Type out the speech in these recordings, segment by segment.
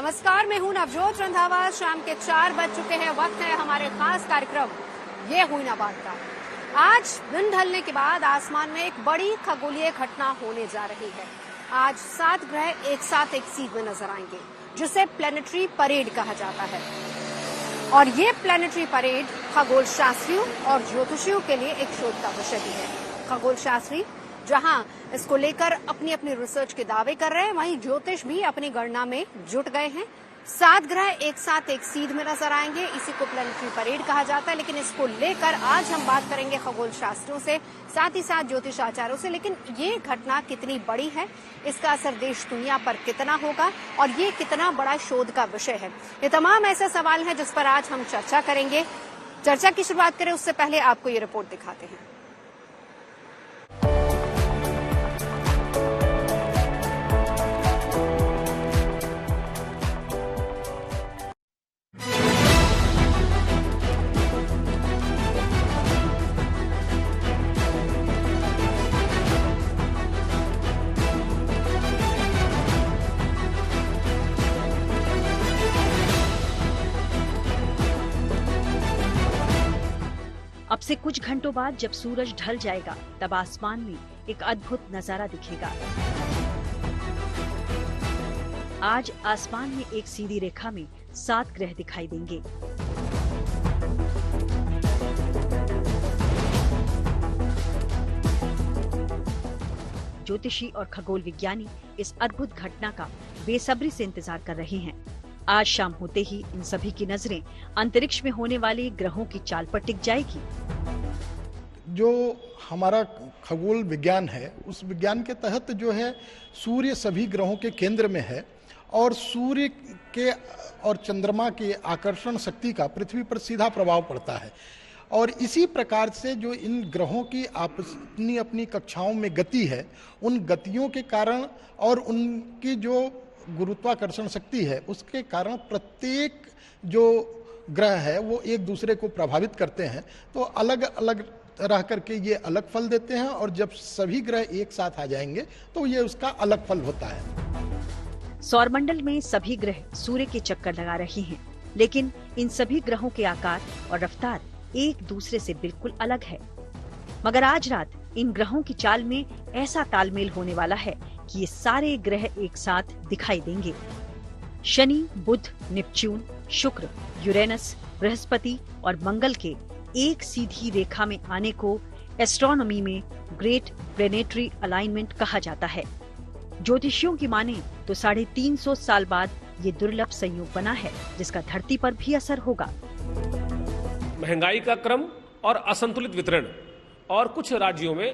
नमस्कार, मैं हूं नवजोत रंधावा। शाम के 4 बज चुके हैं। वक्त है हमारे खास कार्यक्रम ये हुई ना बात का। आज दिन ढलने के बाद आसमान में एक बड़ी खगोलीय घटना होने जा रही है। आज 7 ग्रह एक साथ एक सीध में नजर आएंगे, जिसे प्लैनेटरी परेड कहा जाता है। और ये प्लैनेटरी परेड खगोल शास्त्रियों और ज्योतिषियों के लिए एक शोध का विषय भी है। खगोल शास्त्री जहां इसको लेकर अपनी अपनी रिसर्च के दावे कर रहे हैं, वहीं ज्योतिष भी अपनी गणना में जुट गए हैं। 7 ग्रह एक साथ एक सीध में नजर आएंगे, इसी को प्लैनेटरी परेड कहा जाता है। लेकिन इसको लेकर आज हम बात करेंगे खगोल शास्त्रियों से, साथ ही साथ ज्योतिष आचार्यों से। लेकिन ये घटना कितनी बड़ी है, इसका असर देश दुनिया पर कितना होगा और ये कितना बड़ा शोध का विषय है, ये तमाम ऐसे सवाल हैं जिस पर आज हम चर्चा करेंगे। चर्चा की शुरुआत करें उससे पहले आपको ये रिपोर्ट दिखाते हैं। अब से कुछ घंटों बाद जब सूरज ढल जाएगा, तब आसमान में एक अद्भुत नजारा दिखेगा। आज आसमान में एक सीधी रेखा में 7 ग्रह दिखाई देंगे। ज्योतिषी और खगोल विज्ञानी इस अद्भुत घटना का बेसब्री से इंतजार कर रहे हैं। आज शाम होते ही इन सभी की नजरें अंतरिक्ष में होने वाले ग्रहों की चाल पर टिक जाएगी। जो हमारा खगोल विज्ञान है, उस विज्ञान के तहत जो है सूर्य सभी ग्रहों के केंद्र में है और सूर्य के और चंद्रमा के आकर्षण शक्ति का पृथ्वी पर सीधा प्रभाव पड़ता है। और इसी प्रकार से जो इन ग्रहों की अपनी अपनी कक्षाओं में गति है, उन गतियों के कारण और उनकी जो गुरुत्वाकर्षण शक्ति है, उसके कारण प्रत्येक जो ग्रह है वो एक दूसरे को प्रभावित करते हैं। तो अलग अलग रह करके ये अलग फल देते हैं और जब सभी ग्रह एक साथ आ जाएंगे तो ये उसका अलग फल होता है। सौरमंडल में सभी ग्रह सूर्य के चक्कर लगा रहे हैं, लेकिन इन सभी ग्रहों के आकार और रफ्तार एक दूसरे से बिल्कुल अलग है। मगर आज रात इन ग्रहों की चाल में ऐसा तालमेल होने वाला है कि ये सारे ग्रह एक साथ दिखाई देंगे। शनि, बुध, नेपच्यून, शुक्र, यूरेनस, बृहस्पति और मंगल के एक सीधी रेखा में आने को एस्ट्रोनॉमी में ग्रेट प्लैनेटरी अलाइनमेंट कहा जाता है। ज्योतिषियों की माने तो 350 साल बाद ये दुर्लभ संयोग बना है, जिसका धरती पर भी असर होगा। महंगाई का क्रम और असंतुलित वितरण और कुछ राज्यों में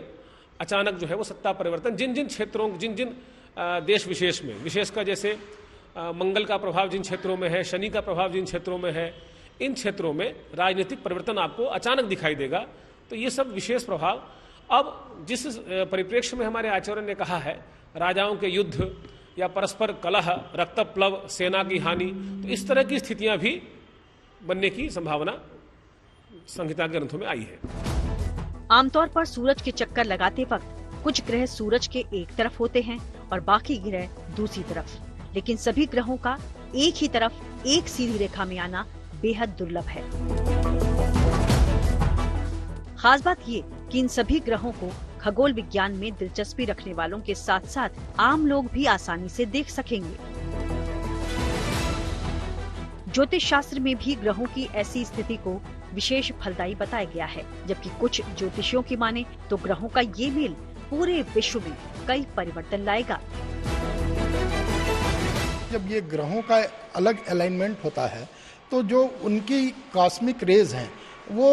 अचानक जो है वो सत्ता परिवर्तन, जिन जिन क्षेत्रों, जिन जिन देश विशेष में, विशेषकर जैसे मंगल का प्रभाव जिन क्षेत्रों में है, शनि का प्रभाव जिन क्षेत्रों में है, इन क्षेत्रों में राजनीतिक परिवर्तन आपको अचानक दिखाई देगा। तो ये सब विशेष प्रभाव अब जिस परिप्रेक्ष्य में हमारे आचार्य ने कहा है, राजाओं के युद्ध या परस्पर कलह, रक्तप्लव, सेना की हानि, तो इस तरह की स्थितियां भी बनने की संभावना संहिता के ग्रंथों में आई है। आमतौर पर सूरज के चक्कर लगाते वक्त कुछ ग्रह सूरज के एक तरफ होते हैं और बाकी ग्रह दूसरी तरफ, लेकिन सभी ग्रहों का एक ही तरफ एक सीधी रेखा में आना बेहद दुर्लभ है। खास बात ये कि इन सभी ग्रहों को खगोल विज्ञान में दिलचस्पी रखने वालों के साथ साथ आम लोग भी आसानी से देख सकेंगे। ज्योतिष शास्त्र में भी ग्रहों की ऐसी स्थिति को विशेष फलदायी बताया गया है, जबकि कुछ ज्योतिषियों की माने तो ग्रहों का ये मेल पूरे विश्व में कई परिवर्तन लाएगा। जब ये ग्रहों का अलग अलाइनमेंट होता है तो जो उनकी कॉस्मिक रेज हैं वो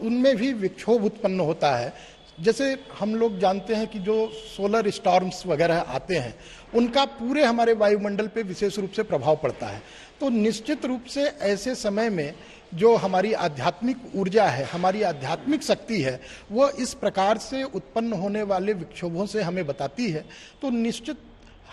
उनमें भी विक्षोभ उत्पन्न होता है। जैसे हम लोग जानते हैं कि जो सोलर स्टॉर्म्स वगैरह आते हैं, उनका पूरे हमारे वायुमंडल पे विशेष रूप से प्रभाव पड़ता है। तो निश्चित रूप से ऐसे समय में जो हमारी आध्यात्मिक ऊर्जा है, हमारी आध्यात्मिक शक्ति है, वो इस प्रकार से उत्पन्न होने वाले विक्षोभों से हमें बताती है। तो निश्चित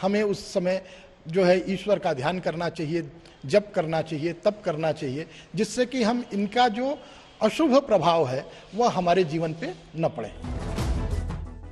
हमें उस समय जो है ईश्वर का ध्यान करना चाहिए, जप करना चाहिए, तप करना चाहिए, जिससे कि हम इनका जो अशुभ प्रभाव है वह हमारे जीवन पे न पड़े।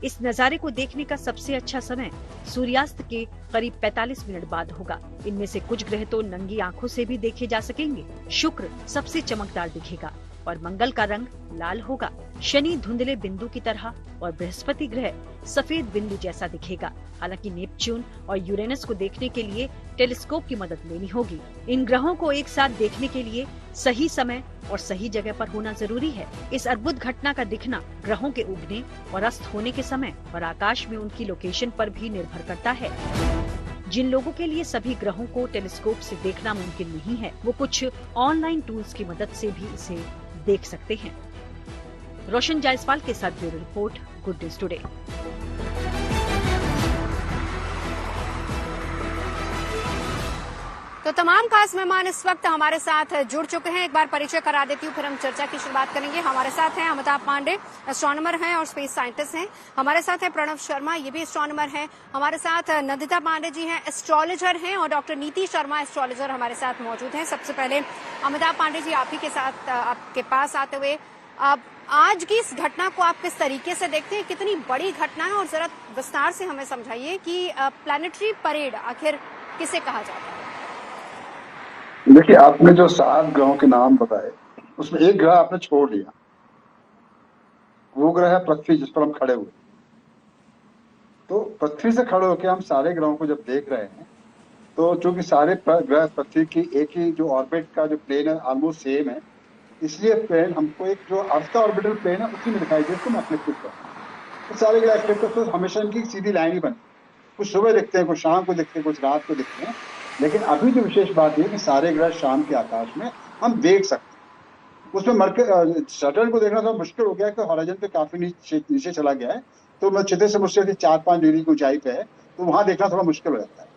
इस नज़ारे को देखने का सबसे अच्छा समय सूर्यास्त के करीब 45 मिनट बाद होगा। इनमें से कुछ ग्रह तो नंगी आंखों से भी देखे जा सकेंगे। शुक्र सबसे चमकदार दिखेगा और मंगल का रंग लाल होगा। शनि धुंधले बिंदु की तरह और बृहस्पति ग्रह सफेद बिंदु जैसा दिखेगा। हालांकि नेपच्यून और यूरेनस को देखने के लिए टेलीस्कोप की मदद लेनी होगी। इन ग्रहों को एक साथ देखने के लिए सही समय और सही जगह पर होना जरूरी है। इस अद्भुत घटना का दिखना ग्रहों के उगने और अस्त होने के समय और आकाश में उनकी लोकेशन पर भी निर्भर करता है। जिन लोगों के लिए सभी ग्रहों को टेलीस्कोप से देखना मुमकिन नहीं है, वो कुछ ऑनलाइन टूल्स की मदद से भी इसे देख सकते हैं। रोशन जायसवाल के साथ bureau report, good news today. तो तमाम खास मेहमान इस वक्त हमारे साथ जुड़ चुके हैं। एक बार परिचय करा देती हूँ, फिर हम चर्चा की शुरुआत करेंगे। हमारे साथ हैं अमिताभ पांडे, एस्ट्रोनॉमर हैं और स्पेस साइंटिस्ट हैं। हमारे साथ है प्रणव शर्मा, ये भी एस्ट्रोनॉमर हैं। हमारे साथ नंदिता पांडे जी हैं, एस्ट्रोलॉजर हैं, और डॉक्टर नीति शर्मा, एस्ट्रोलॉजर, हमारे साथ मौजूद हैं। सबसे पहले अमिताभ पांडे जी, आप ही के साथ आपके पास आते हुए, आप आज की इस घटना को आप किस तरीके से देखते हैं? कितनी बड़ी घटना है, और जरा विस्तार से हमें समझाइए कि प्लैनेटरी परेड आखिर किसे कहा जाता है? देखिए, आपने जो 7 ग्रहों के नाम बताए, उसमें एक ग्रह आपने छोड़ दिया। वो ग्रह है पृथ्वी, जिस पर हम खड़े हुए। तो पृथ्वी से खड़े होकर हम सारे ग्रहों को जब देख रहे हैं, तो चूंकि सारे ग्रह पृथ्वी की एक ही जो ऑर्बिट का जो प्लेन है ऑलमोस्ट सेम है, इसलिए प्लेन हमको एक जो अर्थ का ऑर्बिटल प्लेन है उसी में दिखाई दे, इसको मैं एक्लिप्टिक कहता हूं। तो सारे ग्रह एक्लिप्टिक तो हमेशा इनकी सीधी लाइन ही बनी, कुछ सुबह दिखते हैं, कुछ शाम को दिखते हैं, कुछ रात को दिखते हैं। लेकिन अभी जो विशेष बात है कि सारे ग्रह शाम के आकाश में हम देख सकते हैं। उसमें सैटर्न को देखना थोड़ा मुश्किल हो गया कि हॉरिजॉन पे काफी नीचे चला गया है, तो क्षितिज से मुझसे 4-5 डिग्री की ऊंचाई पे है, तो वहां देखना थोड़ा मुश्किल हो जाता है।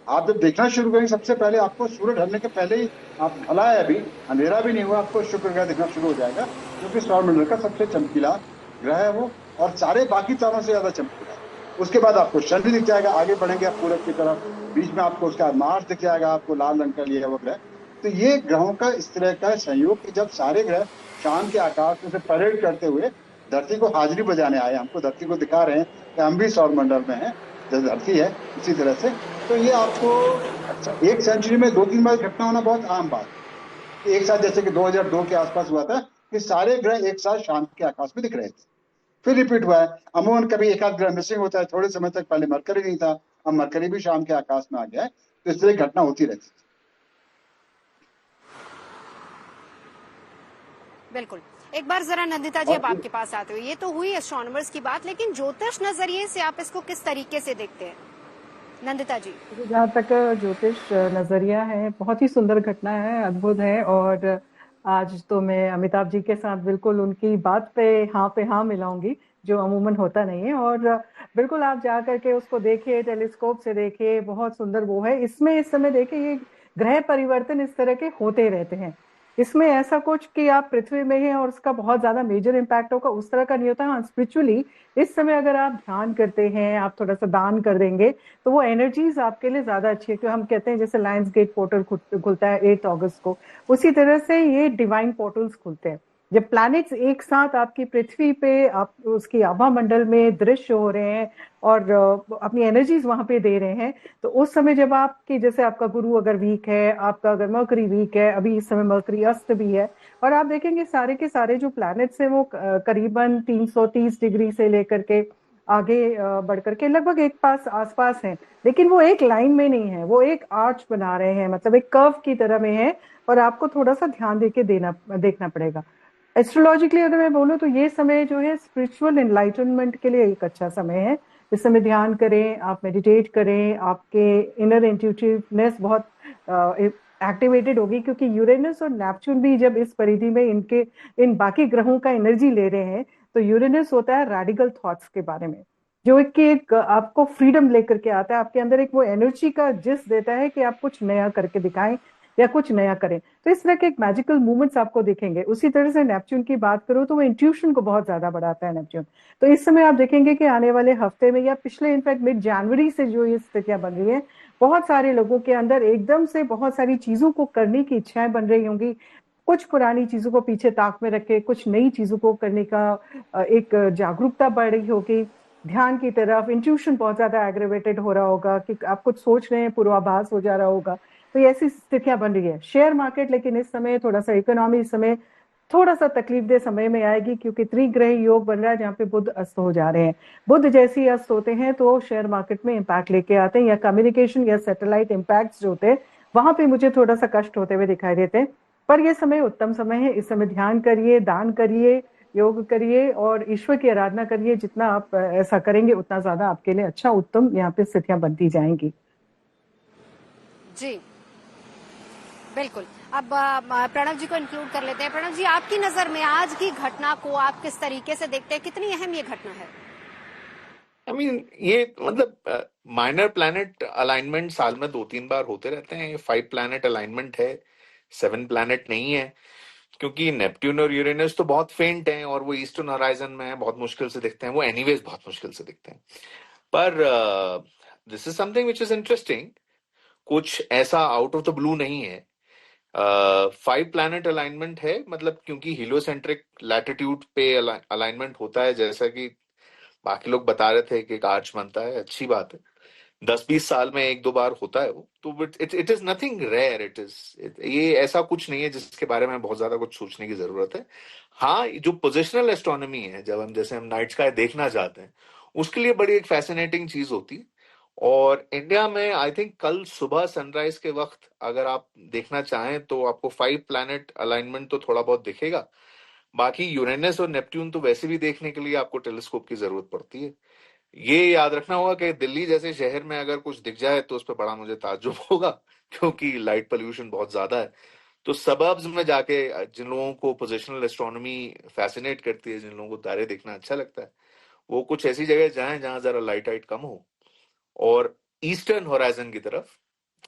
आप जब देखना शुरू करेंगे, सबसे पहले आपको सूरज ढलने के पहले ही, आप ढला है अभी, अंधेरा भी नहीं हुआ, आपको शुक्र ग्रह दिखना शुरू हो जाएगा, क्योंकि सौरमंडल का सबसे चमकीला ग्रह है वो, और सारे बाकी तारों से ज्यादा चमकीला है। उसके बाद आपको शनि दिख जाएगा, आगे बढ़ेंगे आप पूरब की तरफ, बीच में आपको उसका मार्स दिख जाएगा, आपको लाल रंग का लिया हुआ ग्रह। तो ये ग्रहों का इस तरह का संयोग कि जब सारे ग्रह शाम के आकाश में से परेड करते हुए धरती को हाजिरी बजाने आए, हमको धरती को दिखा रहे हैं कि हम भी सौरमंडल में हैं, जैसे धरती है उसी तरह से। तो ये आपको एक सेंचुरी में 2-3 बार घटना होना बहुत आम बात है। एक साथ, जैसे कि 2002 के आसपास हुआ था कि सारे ग्रह एक साथ शाम के आकाश में दिख रहे थे, फिर रिपीट हुआ है। अमूमन कभी एक आध ग्रह मिसिंग होता है, थोड़े समय तक पहले मरकरी नहीं था, अब मरकरी भी शाम के आकाश में आ गया है। तो इस तरह घटना होती रहती है। बिल्कुल। एक बार जरा नंदिता जी, अब आपके पास आते हुए, ये तो हुई एस्ट्रोनॉमर्स की बात, लेकिन ज्योतिष नजरिए से आप इसको किस तरीके से देखते हैं? नंदिता जी, जहाँ तक ज्योतिष नजरिया है, बहुत ही सुंदर घटना है, अद्भुत है। और आज तो मैं अमिताभ जी के साथ बिल्कुल उनकी बात पे हाँ मिलाऊंगी, जो अमूमन होता नहीं है। और बिल्कुल आप जा करके उसको देखिए, टेलीस्कोप से देखिए, बहुत सुंदर वो है। इसमें इस समय देखिए, ये ग्रह परिवर्तन इस तरह के होते रहते हैं। इसमें ऐसा कुछ कि आप पृथ्वी में हैं और उसका बहुत ज्यादा मेजर इम्पैक्ट होगा, उस तरह का नहीं होता। हाँ, स्पिरिचुअली इस समय अगर आप ध्यान करते हैं, आप थोड़ा सा दान कर देंगे, तो वो एनर्जीज आपके लिए ज्यादा अच्छी है। क्योंकि हम कहते हैं जैसे लायंस गेट पोर्टल खुलता है 8 अगस्त को, उसी तरह से ये डिवाइन पोर्टल्स खुलते हैं। जब प्लैनेट्स एक साथ आपकी पृथ्वी पे, आप उसकी आभा मंडल में दृश्य हो रहे हैं और अपनी एनर्जीज वहां पे दे रहे हैं, तो उस समय जब आपकी, जैसे आपका गुरु अगर वीक है, आपका अगर मरकरी वीक है, अभी इस समय मरकरी अस्त भी है, और आप देखेंगे सारे के सारे जो प्लैनेट्स हैं वो करीबन 330 डिग्री से लेकर के आगे बढ़ करके लगभग एक पास आसपास हैं, लेकिन वो एक लाइन में नहीं है, वो एक आर्च बना रहे हैं, मतलब एक कर्व की तरह में है। और आपको थोड़ा सा ध्यान देके देखना पड़ेगा। एस्ट्रोलॉजिकली अगर मैं बोलूँ तो ये समय जो है स्पिरिचुअल एनलाइटनमेंट के लिए एक अच्छा समय है। इस समय ध्यान करें, आप मेडिटेट करें, आपके इनर इंट्यूटिवनेस बहुत एक्टिवेटेड होगी, क्योंकि यूरेनस और नेपच्यून भी जब इस परिधि में इन बाकी ग्रहों का एनर्जी ले रहे हैं, तो यूरेनस होता है रेडिकल थॉट्स के बारे में, जो एक आपको फ्रीडम लेकर के आता है, आपके अंदर एक वो एनर्जी का जिस देता है कि आप कुछ नया करके दिखाएं या कुछ नया करें। तो इस तरह के एक मैजिकल मूवमेंट्स आपको दिखेंगे। उसी तरह से नेपच्यून की बात करूं तो वो इंट्यूशन को बहुत ज्यादा बढ़ाता है नेपच्यून। तो इस समय आप देखेंगे कि आने वाले हफ्ते में या पिछले इनफैक्ट मिड जनवरी से जो ये स्थितियां बन रही है, बहुत सारे लोगों के अंदर एकदम से बहुत सारी चीजों को करने की इच्छाएं बन रही होंगी। कुछ पुरानी चीजों को पीछे ताक में रखे कुछ नई चीजों को करने का एक जागरूकता बढ़ रही होगी। ध्यान की तरफ, इंट्यूशन बहुत ज्यादा एग्रेवेटेड हो रहा होगा कि आप कुछ सोच रहे हैं, पूर्वाभास हो जा रहा होगा। तो ये ऐसी स्थितियां बन रही है शेयर मार्केट। लेकिन इस समय थोड़ा सा इकोनॉमी इस समय थोड़ा सा तकलीफ दे समय में आएगी, क्योंकि त्रिग्रह योग बन रहा है जहाँ पे बुध अस्त हो जा रहे हैं। बुध जैसे ही अस्त होते हैं तो शेयर मार्केट में इम्पैक्ट लेके आते हैं, या कम्युनिकेशन या सैटेलाइट इम्पैक्ट जो होते हैं वहां पे मुझे थोड़ा सा कष्ट होते हुए दिखाई देते हैं। पर यह समय उत्तम समय है, इस समय ध्यान करिए, दान करिए, योग करिए और ईश्वर की आराधना करिए। जितना आप ऐसा करेंगे उतना ज्यादा आपके लिए अच्छा उत्तम यहाँ पे स्थितियां बनती जाएंगी। जी बिल्कुल। अब प्रणव जी को इंक्लूड कर लेते हैं। प्रणव जी, आपकी नजर में आज की घटना को आप किस तरीके से देखते हैं? कितनी अहम ये घटना है? ये मतलब माइनर प्लैनेट अलाइनमेंट साल में 2-3 बार होते रहते हैं। ये 5 प्लैनेट अलाइनमेंट है, 7 प्लैनेट नहीं है, क्योंकि नेपट्यून और यूरेनस तो बहुत फेंट हैं और वो ईस्टर्न होराइजन में है, बहुत मुश्किल से दिखते हैं। वो एनीवेज बहुत मुश्किल से दिखते हैं। पर this is something which is interesting. कुछ ऐसा आउट ऑफ द ब्लू नहीं है। 5 प्लैनेट अलाइनमेंट है, मतलब क्योंकि हीलियोसेंट्रिक लैटिट्यूड पे अलाइनमेंट होता है, जैसा कि बाकी लोग बता रहे थे कि एक आर्च बनता है, अच्छी बात है। 10-20 साल में 1-2 बार होता है वो, तो इट इज नथिंग रेयर। ये ऐसा कुछ नहीं है जिसके बारे में बहुत ज्यादा कुछ सोचने की जरूरत है। हाँ, जो पोजिशनल एस्ट्रोनॉमी है, जब हम नाइट स्काई देखना चाहते हैं, उसके लिए बड़ी एक फैसिनेटिंग चीज होती है। और इंडिया में आई थिंक कल सुबह सनराइज के वक्त अगर आप देखना चाहें तो आपको 5 प्लैनेट अलाइनमेंट तो थोड़ा बहुत दिखेगा। बाकी यूरेनस और नेपट्यून तो वैसे भी देखने के लिए आपको टेलीस्कोप की जरूरत पड़ती है। ये याद रखना होगा कि दिल्ली जैसे शहर में अगर कुछ दिख जाए तो उस पर बड़ा मुझे ताज्जुब होगा, क्योंकि लाइट पोल्यूशन बहुत ज्यादा है। तो सबर्ब्स में जाके जिन लोगों को पोजिशनल एस्ट्रोनॉमी फैसिनेट करती है, जिन लोगों को तारे देखना अच्छा लगता है, वो कुछ ऐसी जगह जाएं जहां जरा लाइट हाइट कम हो, और ईस्टर्न होराइजन की तरफ,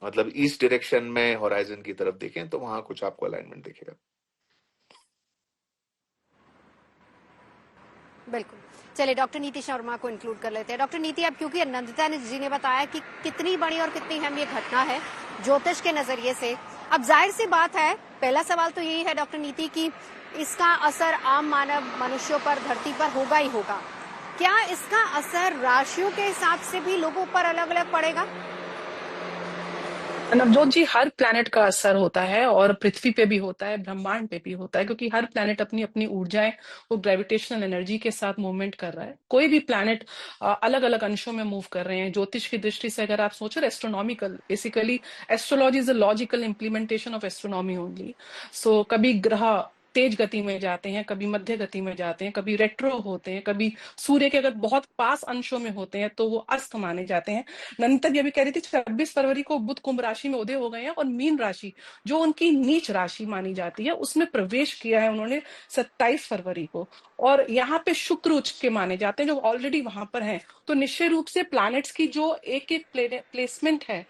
मतलब ईस्ट डायरेक्शन में होराइजन की तरफ देखें तो वहां कुछ आपको अलाइनमेंट दिखेगा। बिल्कुल। चलिए डॉक्टर नीति शर्मा को इंक्लूड कर लेते हैं। डॉक्टर नीति, अब क्योंकि नंदिता जी ने बताया कि कितनी बड़ी और कितनी अहम ये घटना है ज्योतिष के नजरिए से, अब जाहिर सी बात है, पहला सवाल तो यही है डॉक्टर नीति कि इसका असर आम मानव मनुष्यों पर, धरती पर होगा ही होगा। क्या इसका असर राशियों के हिसाब से भी लोगों पर अलग अलग पड़ेगा? नवजोत जी, हर प्लैनेट का असर होता है और पृथ्वी पे भी होता है, ब्रह्मांड पे भी होता है, क्योंकि हर प्लैनेट अपनी अपनी ऊर्जाएं, वो ग्रेविटेशनल एनर्जी के साथ मूवमेंट कर रहा है। कोई भी प्लैनेट अलग अलग अंशों में मूव कर रहे हैं। ज्योतिष की दृष्टि से अगर आप सोचो, astronomical, basically astrology is a logical implementation of astronomy only. So कभी ग्रह तेज गति में जाते हैं, कभी मध्य गति में जाते हैं, कभी रेट्रो होते हैं, कभी सूर्य के अगर बहुत पास अंशों में होते हैं तो वो अस्त माने जाते हैं। नंतर ये भी कह रही थी 26 फरवरी को बुध कुंभ राशि में उदय हो गए हैं और मीन राशि, जो उनकी नीच राशि मानी जाती है, उसमें प्रवेश किया है उन्होंने 27 फरवरी को। और यहाँ पे शुक्र उच्च के माने जाते हैं जो ऑलरेडी वहां पर हैं। तो निश्चय रूप से प्लैनेट्स की जो एक एक प्लेसमेंट है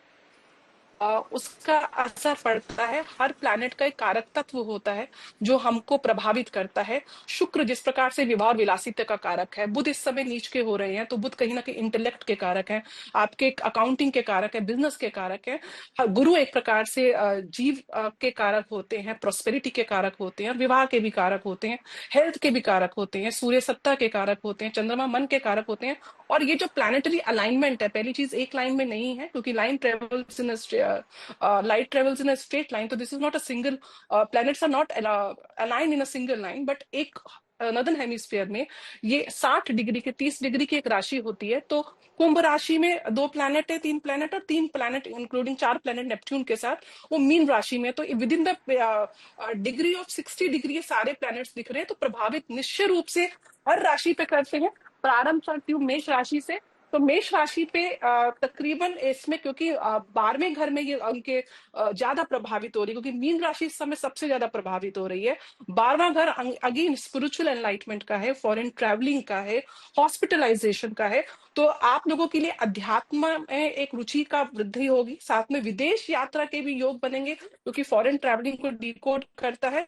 उसका असर पड़ता है। हर प्लैनेट का एक कारक तत्व होता है जो हमको प्रभावित करता है। शुक्र जिस प्रकार से विवाह और विलासिता का कारक है, बुध इस समय नीच के हो रहे हैं तो बुध कहीं ना कहीं इंटेलेक्ट के कारक है, आपके अकाउंटिंग के कारक है, बिजनेस के कारक है। गुरु एक प्रकार से जीव के कारक होते हैं, प्रोस्पेरिटी के कारक होते हैं, और विवाह के भी कारक होते हैं, हेल्थ के भी कारक होते हैं, सूर्य सत्ता के कारक होते हैं, चंद्रमा मन के कारक होते हैं। और ये जो प्लैनेटरी अलाइनमेंट है, पहली चीज एक लाइन में नहीं है, क्योंकि line travels in light travels in a straight line, so this is not a single planets are not aligned in a single line, but एक नॉर्दर्न हेमिस्फीयर में ये 60 डिग्री के 30 डिग्री की एक राशि होती है। तो कुंभ राशि में 2 प्लैनेट है, 3 प्लैनेट, और 3 प्लैनेट इंक्लूडिंग 4 प्लैनेट नेपट्यून के साथ वो मीन राशि में। तो with in the degree of 60 degree ये सारे प्लैनेट्स दिख रहे हैं। तो प्रभावित निश्चय रूप से हर राशि पे करते हैं। प्रारंभ करती हूँ मेष राशि से। तो मेष राशि पे तकरीबन इसमें, क्योंकि 12वें घर में ये उनके ज्यादा प्रभावित हो रही है, क्योंकि मीन राशि इस समय सबसे ज्यादा प्रभावित हो रही है। 12वां घर अगेन स्पिरिचुअल एनलाइटमेंट का है, फॉरेन ट्रैवलिंग का है, हॉस्पिटलाइजेशन का है। तो आप लोगों के लिए अध्यात्म में एक रुचि का वृद्धि होगी, साथ में विदेश यात्रा के भी योग बनेंगे क्योंकि फॉरेन ट्रैवलिंग को डिकोड करता है।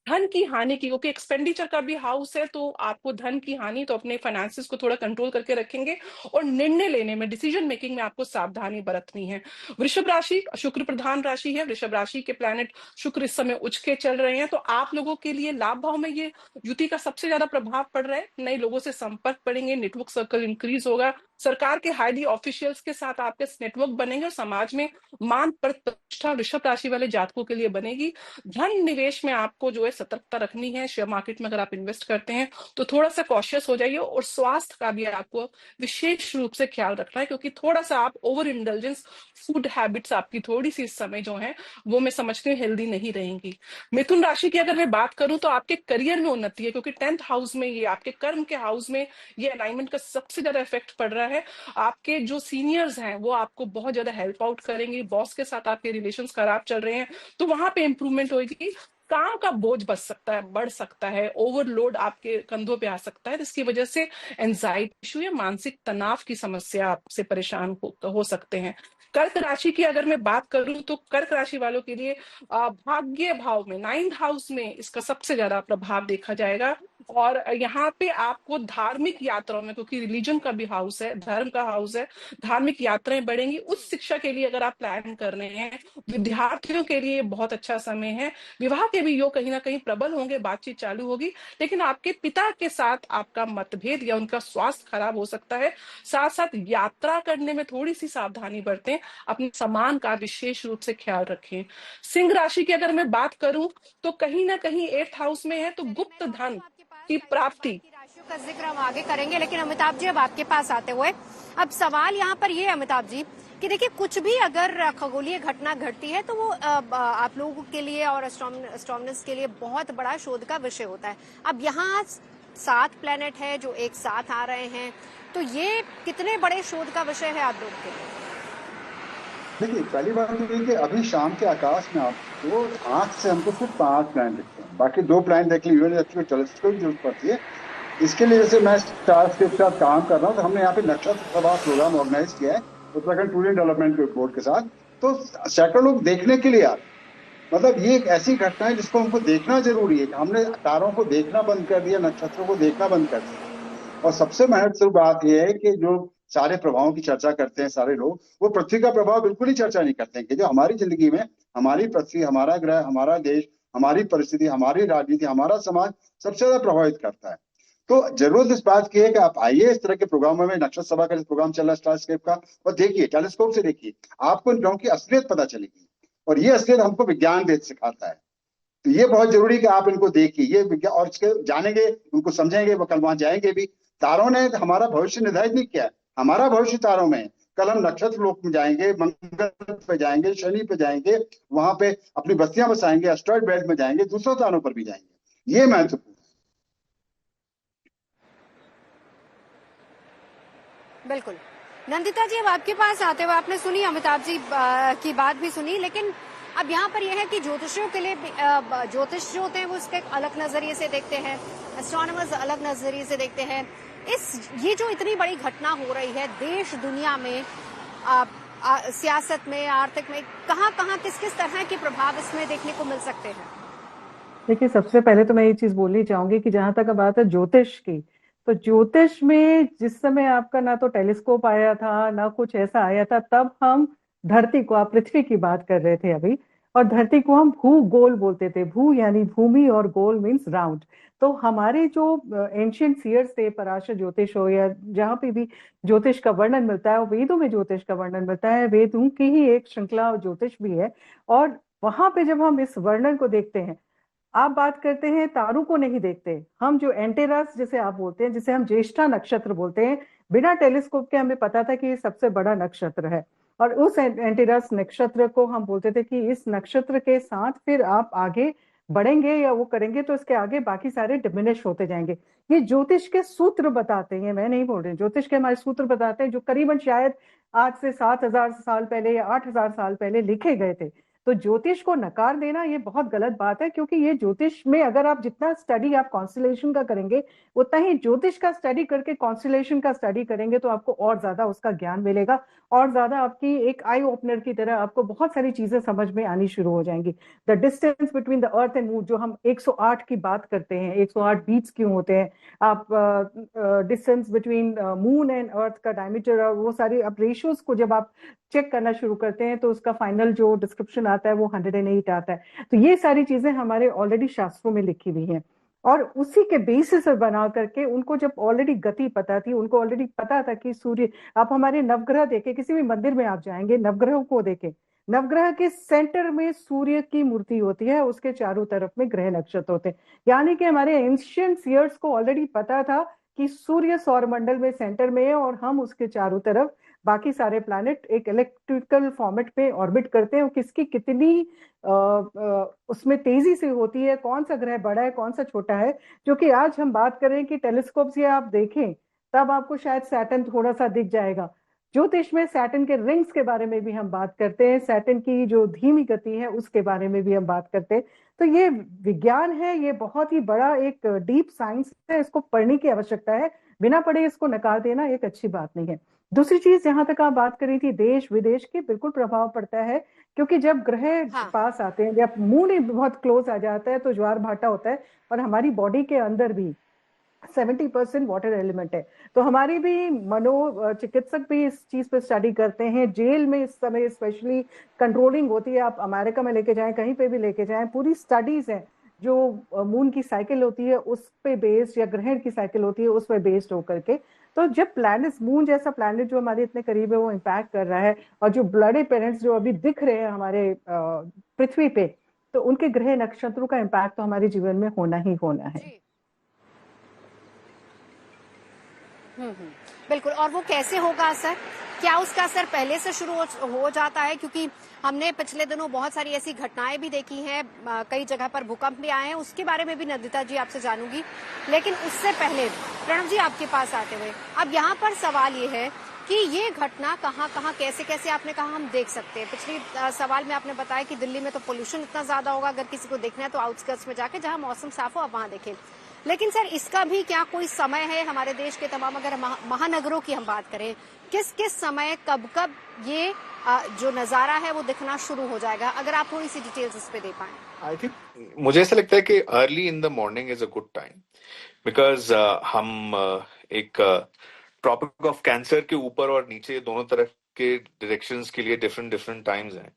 धन की हानि की, क्योंकि एक्सपेंडिचर का भी हाउस है, तो आपको धन की हानि, तो अपने फाइनेंसिस को थोड़ा कंट्रोल करके रखेंगे और निर्णय लेने में, डिसीजन मेकिंग में आपको सावधानी बरतनी है। वृषभ राशि शुक्र प्रधान राशि है। वृषभ राशि के प्लैनेट शुक्र इस समय उच्च के चल रहे हैं, तो आप लोगों के लिए लाभ भाव में ये युति का सबसे ज्यादा प्रभाव पड़ रहा है। नए लोगों से संपर्क पड़ेंगे, नेटवर्क सर्कल इंक्रीज होगा, सरकार के हाईली ऑफिशियल्स के साथ आपके नेटवर्क बनेंगे और समाज में मान प्रतिष्ठा वृषभ राशि वाले जातकों के लिए बनेगी। धन निवेश में आपको जो है सतर्कता रखनी है। शेयर मार्केट में अगर आप इन्वेस्ट करते हैं तो थोड़ा सा कॉशियस हो जाइए, और स्वास्थ्य का भी आपको विशेष रूप से ख्याल रखना है, क्योंकि थोड़ा सा आप ओवर इंडल्जेंस फूड हैबिट्स आपकी थोड़ी सी इस समय जो है वो मैं समझती हूँ हेल्दी नहीं रहेंगी। मिथुन राशि की अगर मैं बात करूं तो आपके करियर में उन्नति है, क्योंकि 10th हाउस में, ये आपके कर्म के हाउस में ये अलाइनमेंट का सबसे ज्यादा इफेक्ट पड़ रहा है। आपके जो सीनियर्स हैं वो आपको बहुत ज्यादा हेल्प आउट करेंगे। बॉस के साथ आपके रिलेशंस खराब चल रहे हैं तो वहां पे इंप्रूवमेंट होगी। काम का बोझ बढ़ सकता है, ओवरलोड आपके कंधों पे आ सकता है, जिसकी वजह से एंजाइटी इशू या मानसिक तनाव की समस्या आपसे परेशान हो सकते हैं। कर्क राशि की अगर मैं बात करूं तो कर्क राशि वालों के लिए भाग्य भाव में, 9th हाउस में इसका सबसे ज्यादा प्रभाव देखा जाएगा। और यहाँ पे आपको धार्मिक यात्राओं में, क्योंकि रिलीजन का भी हाउस है, धर्म का हाउस है, धार्मिक यात्राएं बढ़ेंगी। उच्च शिक्षा के लिए अगर आप प्लान कर रहे हैं, विद्यार्थियों के लिए बहुत अच्छा समय है। विवाह के भी योग कहीं ना कहीं प्रबल होंगे, बातचीत चालू होगी, लेकिन आपके पिता के साथ आपका मतभेद या उनका स्वास्थ्य खराब हो सकता है। साथ साथ यात्रा करने में थोड़ी सी सावधानी बरतें, अपने सामान का विशेष रूप से ख्याल रखें। सिंह राशि की अगर मैं बात करूं तो कहीं ना कहीं 8th हाउस में है, तो गुप्त धन की प्राप्ति। राशियों का जिक्र हम आगे करेंगे, लेकिन अमिताभ जी अब आपके पास आते हुए अब सवाल यहाँ पर ये है अमिताभ जी कि देखिए, कुछ भी अगर खगोलीय घटना घटती है तो वो आप लोगों के लिए और एस्ट्रोनॉमर्स के लिए बहुत बड़ा शोध का विषय होता है। अब यहाँ 7 प्लेनेट है जो एक साथ आ रहे हैं, तो ये कितने बड़े शोध का विषय है आप लोगों के लिए? देखिए, पहली बात तो ये कि अभी शाम के आकाश में आपको आंख से हमको सिर्फ 5 प्लान दिखते हैं, बाकी 2 प्लान देख लीजिए, टेलीस्कोप की जरूरत पड़ती है। इसके लिए जैसे मैं स्टार्स के साथ काम कर रहा हूँ, तो हमने यहाँ पे नक्षत्र सभा प्रोग्राम ऑर्गेनाइज किया है उत्तराखंड टूरिज्म डेवलपमेंट बोर्ड के साथ। तो सैकड़ों लोग देखने के लिए आते, मतलब ये एक ऐसी घटना है जिसको हमको देखना जरूरी है। हमने तारों को देखना बंद कर दिया, नक्षत्रों को देखना बंद कर दिया। और सबसे महत्वपूर्ण बात यह है कि जो सारे प्रभावों की चर्चा करते हैं सारे लोग, वो पृथ्वी का प्रभाव बिल्कुल ही चर्चा नहीं करते हैं कि जो हमारी जिंदगी में हमारी पृथ्वी, हमारा ग्रह, हमारा देश, हमारी परिस्थिति, हमारी राजनीति, हमारा समाज सबसे ज्यादा प्रभावित करता है। तो जरूरत इस बात की है कि आप आइए इस तरह के प्रोग्रामों में, नक्षत्र सभा का प्रोग्राम चल रहा है स्टारस्केप का, और देखिए, टेलीस्कोप से देखिए, आपको इन ग्रहों की असलियत पता चलेगी। और ये असलियत हमको विज्ञान वेद सिखाता है। तो ये बहुत जरूरी कि आप इनको देखिए, ये विज्ञान और इसके जानेंगे, उनको समझेंगे, वो कल वहां जाएंगे भी। तारों ने हमारा भविष्य निर्धारित नहीं किया है, हमारा भविष्य तारों में। कल हम नक्षत्र लोक में जाएंगे, मंगल पे जाएंगे, शनि पे जाएंगे, वहां पे अपनी बस्तियां बसाएंगे, एस्ट्रॉइड बेल्ट में जाएंगे, दूसरे तारों पर भी जाएंगे। ये महत्वपूर्ण। बिल्कुल। नंदिता जी, अब आपके पास आते हुए आपने सुनी अमिताभ जी की बात भी सुनी, लेकिन अब यहाँ पर यह है कि ज्योतिषियों के लिए ज्योतिष जो होते हैं वो इसके अलग नजरिए से देखते हैं, एस्ट्रोनॉमर्स अलग नजरिए से देखते हैं। ये जो इतनी बड़ी घटना हो रही है देश दुनिया में, सियासत में, आर्थिक में, कहाँ किस किस तरह के प्रभाव इसमें देखने को मिल सकते हैं? देखिए, सबसे पहले तो मैं ये चीज बोलनी चाहूंगी कि जहां तक बात है ज्योतिष की, तो ज्योतिष में जिस समय आपका ना तो टेलीस्कोप आया था ना कुछ ऐसा आया था, तब हम धरती को, आप पृथ्वी की बात कर रहे थे अभी, और धरती को हम भूगोल बोलते थे। भू यानी भूमि और गोल मीन्स राउंड। तो हमारे जो एंशियंट सीयर्स थे, पराशर ज्योतिष हो या जहाँ पे भी ज्योतिष का वर्णन मिलता है, वेदों में ज्योतिष का वर्णन मिलता है, वेदों की ही एक श्रृंखला ज्योतिष भी है। और वहां पे जब हम इस वर्णन को देखते हैं, आप बात करते हैं, तारों को नहीं देखते हम, जो एंटेरस जिसे आप बोलते हैं, जिसे हम ज्येष्ठा नक्षत्र बोलते हैं, बिना टेलीस्कोप के हमें पता था कि ये सबसे बड़ा नक्षत्र है। और उस एंटेरस नक्षत्र को हम बोलते थे कि इस नक्षत्र के साथ फिर आप आगे बढ़ेंगे या वो करेंगे तो इसके आगे बाकी सारे डिमिनिश होते जाएंगे। ये ज्योतिष के सूत्र बताते हैं, मैं नहीं बोल रही, ज्योतिष के हमारे सूत्र बताते हैं, जो करीबन शायद आज से 7,000 साल पहले या 8,000 साल पहले लिखे गए थे। तो ज्योतिष को नकार देना ये बहुत गलत बात है, क्योंकि ये ज्योतिष में अगर आप जितना स्टडी आप कॉन्स्टलेशन का करेंगे, उतना ही ज्योतिष का स्टडी करके कॉन्स्टलेशन का स्टडी करेंगे तो आपको और ज्यादा उसका ज्ञान मिलेगा, और ज्यादा आपकी एक आई ओपनर की तरह आपको बहुत सारी चीजें समझ में आनी शुरू हो जाएंगी। The distance between the earth and moon, जो हम 108 की बात करते हैं, 108 बीट्स क्यों होते हैं, आप distance between moon and earth का डायमीटर और वो सारी आप रेशियोज को जब आप चेक करना शुरू करते हैं तो उसका फाइनल जो डिस्क्रिप्शन आता है वो 108 आता है। तो ये सारी चीजें हमारे ऑलरेडी शास्त्रों में लिखी हुई हैं, और उसी के बेसिस पर बना करके उनको जब ऑलरेडी गति पता थी, उनको ऑलरेडी पता था कि सूर्य, आप हमारे नवग्रह देखे, किसी भी मंदिर में आप जाएंगे नवग्रहों को देखें, नवग्रह के सेंटर में सूर्य की मूर्ति होती है, उसके चारों तरफ में ग्रह नक्षत्र होते हैं। यानी कि हमारे एंशियंट सीयर्स को ऑलरेडी पता था कि सूर्य सौर मंडल में सेंटर में है और हम उसके चारों तरफ बाकी सारे प्लैनेट एक इलेक्ट्रिकल फॉर्मेट पे ऑर्बिट करते हैं, और किसकी कितनी उसमें तेजी से होती है, कौन सा ग्रह बड़ा है कौन सा छोटा है, जो कि आज हम बात करें कि टेलीस्कोप से आप देखें तब आपको शायद सैटर्न थोड़ा सा दिख जाएगा। ज्योतिष में सैटर्न के रिंग्स के बारे में भी हम बात करते हैं, सैटर्न की जो धीमी गति है उसके बारे में भी हम बात करते हैं। तो ये विज्ञान है, ये बहुत ही बड़ा एक डीप साइंस है, इसको पढ़ने की आवश्यकता है, बिना पढ़े इसको नकार देना एक अच्छी बात नहीं है। दूसरी चीज, जहां तक आप बात करी थी देश विदेश की, बिल्कुल प्रभाव पड़ता है, क्योंकि जब ग्रह पास आते हैं, जब मून ही बहुत क्लोज आ जाता है तो ज्वार भाटा होता है, और हमारी बॉडी के अंदर भी 70% वाटर एलिमेंट है। तो हमारी भी मनो चिकित्सक भी इस चीज पे स्टडी करते हैं। जेल में इस समय स्पेशली कंट्रोलिंग होती है, आप अमेरिका में लेके जाएं, कहीं पे भी लेके जाएं, पूरी स्टडीज हैं जो मून की साइकिल होती है उस पे बेस्ड, या ग्रहण की साइकिल होती है उस पे बेस्ड होकर के। तो जब प्लैनेट, मून जैसा प्लैनेट जो हमारे इतने करीब है वो इम्पैक्ट कर रहा है, और जो ब्लडी पेरेंट्स जो अभी दिख रहे हैं हमारे पृथ्वी पे, तो उनके ग्रह नक्षत्रों का इम्पैक्ट तो हमारे जीवन में होना ही होना है। बिल्कुल। और वो कैसे होगा असर? क्या उसका असर पहले से शुरू हो जाता है? क्योंकि हमने पिछले दिनों बहुत सारी ऐसी घटनाएं भी देखी हैं, कई जगह पर भूकंप भी आए हैं, उसके बारे में भी नंदिता जी आपसे जानूंगी। लेकिन उससे पहले प्रणव जी आपके पास आते हुए, अब यहाँ पर सवाल ये है कि ये घटना कहाँ कहाँ कैसे कैसे आपने कहा हम देख सकते हैं। पिछली सवाल में आपने बताया कि दिल्ली में तो पोल्यूशन इतना ज्यादा होगा, अगर किसी को देखना है तो आउटस्कर्ट्स में जाके जहाँ मौसम साफ हो आप वहां देखें। लेकिन सर, इसका भी क्या कोई समय है? हमारे देश के तमाम, अगर महानगरों की हम बात करें, किस किस समय कब कब ये जो नजारा है वो दिखना शुरू हो जाएगा? अगर आप थोड़ी सी डिटेल्स इस पे दे पाएं। आई थिंक मुझे ऐसा लगता है कि early in the morning is a good time, because हम एक ट्रॉपिक ऑफ कैंसर के ऊपर और नीचे दोनों तरफ के डायरेक्शंस के लिए डिफरेंट टाइम्स हैं।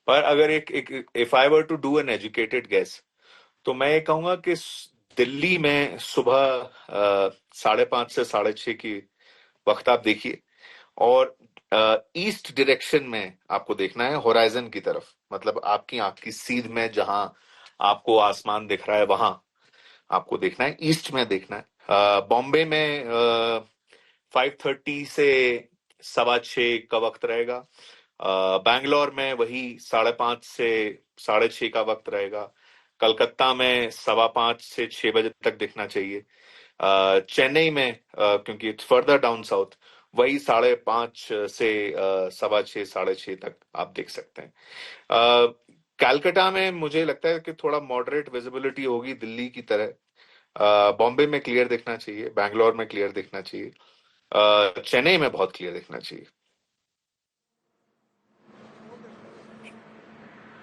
पर अगर एक if I were to do an educated guess, तो मैं ये कहूंगा कि दिल्ली में सुबह 5:30 से 6:30 की वक्त आप देखिए, और ईस्ट डायरेक्शन में आपको देखना है, होराइजन की तरफ, मतलब आपकी आंख की सीध में जहां आपको आसमान दिख रहा है वहां आपको देखना है, ईस्ट में देखना है। बॉम्बे में 5:30 से 6:15 का वक्त रहेगा। बैंगलोर में वही 5:30 से 6:30 का वक्त रहेगा। कलकत्ता में 5:15 से 6 बजे तक दिखना चाहिए। चेन्नई में क्योंकि इट्स फर्दर डाउन साउथ, वही 5:30 से 6:15 6:30 तक आप देख सकते हैं। कलकत्ता में मुझे लगता है कि थोड़ा मॉडरेट विजिबिलिटी होगी दिल्ली की तरह। बॉम्बे में क्लियर दिखना चाहिए, बैंगलोर में क्लियर दिखना चाहिए, चेन्नई में बहुत क्लियर दिखना चाहिए।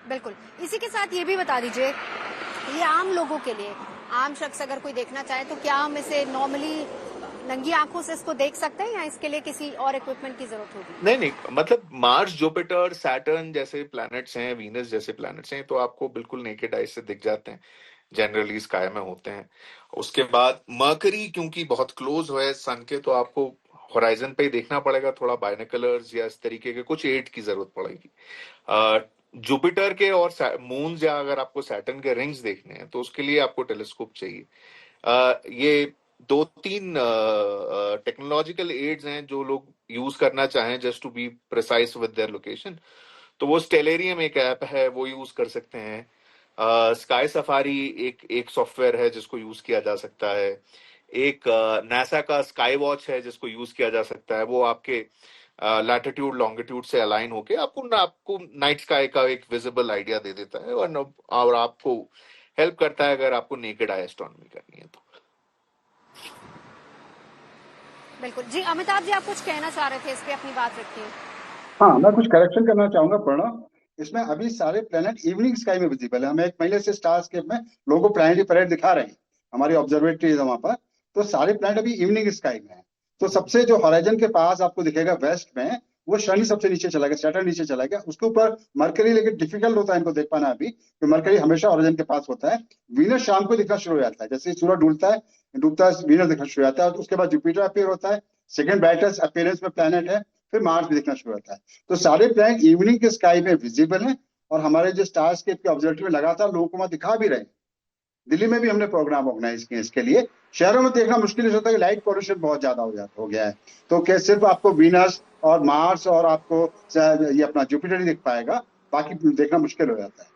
बिल्कुल। इसी के साथ ये भी बता दीजिए, ये आम लोगों के लिए, आम शख्स अगर कोई देखना चाहे तो क्या हम इसे नॉर्मली नंगी आंखों से इसको देख सकते हैं, या इसके लिए किसी और इक्विपमेंट की जरूरत होगी? नहीं, मतलब मार्स, जुपिटर, सैटर्न जैसे प्लैनेट्स हैं, वीनस जैसे प्लैनेट्स हैं, तो आपको बिल्कुल नेकेड आई से दिख जाते हैं, जनरली स्काई में होते हैं। उसके बाद मर्करी क्योंकि बहुत क्लोज है सन के, तो आपको होराइजन पे ही देखना पड़ेगा, थोड़ा बाइनोकुलर्स या इस तरीके के कुछ एड की जरूरत पड़ेगी। जुपिटर के और मून, या अगर आपको सैटर्न के रिंग्स देखने हैं तो उसके लिए आपको टेलीस्कोप चाहिए। ये 2-3 टेक्नोलॉजिकल एड्स हैं जो लोग यूज करना चाहें just to be precise with their location, तो वो स्टेलेरियम एक ऐप है, वो यूज कर सकते हैं। स्काई सफारी एक सॉफ्टवेयर है जिसको यूज किया जा सकता है। एक नासा का स्काई वॉच है जिसको यूज किया जा सकता है, वो आपके लैटिट्यूड लॉन्गिट्यूड से अलाइन होके आपको नाइट स्काई का एक विजिबल आइडिया दे देता है, और आपको हेल्प करता है अगर आपको नेकेड आई एस्ट्रोनॉमी करनी है तो। बिल्कुल जी, अमिताभ जी आप कुछ कहना चाह रहे थे, इस पे अपनी बात रखिए। हाँ, मैं कुछ करेक्शन करना चाहूंगा प्रणव। इसमें अभी सारे प्लेनेट इवनिंग स्काई में विजिबल है। हम एक महीने से स्टारस्केप में लोगों को प्लैनेटरी परेड दिखा रहे हैं, हमारी ऑब्जर्वेटरी है वहां पर। तो सारे प्लैनेट अभी इवनिंग स्काई में है। तो सबसे जो हॉराइजन के पास आपको दिखेगा वेस्ट में, वो शनि सबसे नीचे चला गया, सैटर्न नीचे चला गया, उसके ऊपर मरकरी। लेकिन डिफिकल्ट होता है इनको देख पाना अभी, तो मरकरी हमेशा हॉराइजन के पास होता है। वीनस शाम को दिखना शुरू हो जाता है, जैसे ही सूरज डूबता है वीनस दिखना शुरू हो जाता है। और उसके बाद जुपिटर अपीयर होता है, सेकंड ब्राइटेस्ट अपीयरेंस में प्लैनेट है। फिर मार्स भी दिखना शुरू होता है। तो सारे प्लैनेट इवनिंग के स्काई में विजिबल हैं, और हमारे जो स्टारस्केप के ऑब्जर्वेटरी में लगातार लोगों को वहां दिखा भी रहे हैं। दिल्ली में भी हमने प्रोग्राम ऑर्गेनाइज किए इसके लिए। शहरों में देखना मुश्किल होता है कि लाइट पॉल्यूशन बहुत ज्यादा हो गया है। तो क्या सिर्फ आपको वीनस और मार्स और आपको ये अपना जुपिटर ही दिख पाएगा, बाकी देखना मुश्किल हो जाता है।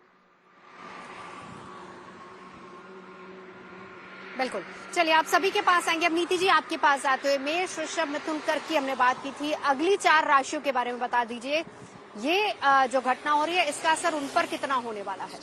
बिल्कुल, चलिए आप सभी के पास आएंगे। अब नीति जी आपके पास आते हुए, मेष, वृषभ, मिथुन, कर्क की हमने बात की थी। अगली 4 राशियों के बारे में बता दीजिए, ये जो घटना हो रही है इसका असर उन पर कितना होने वाला है?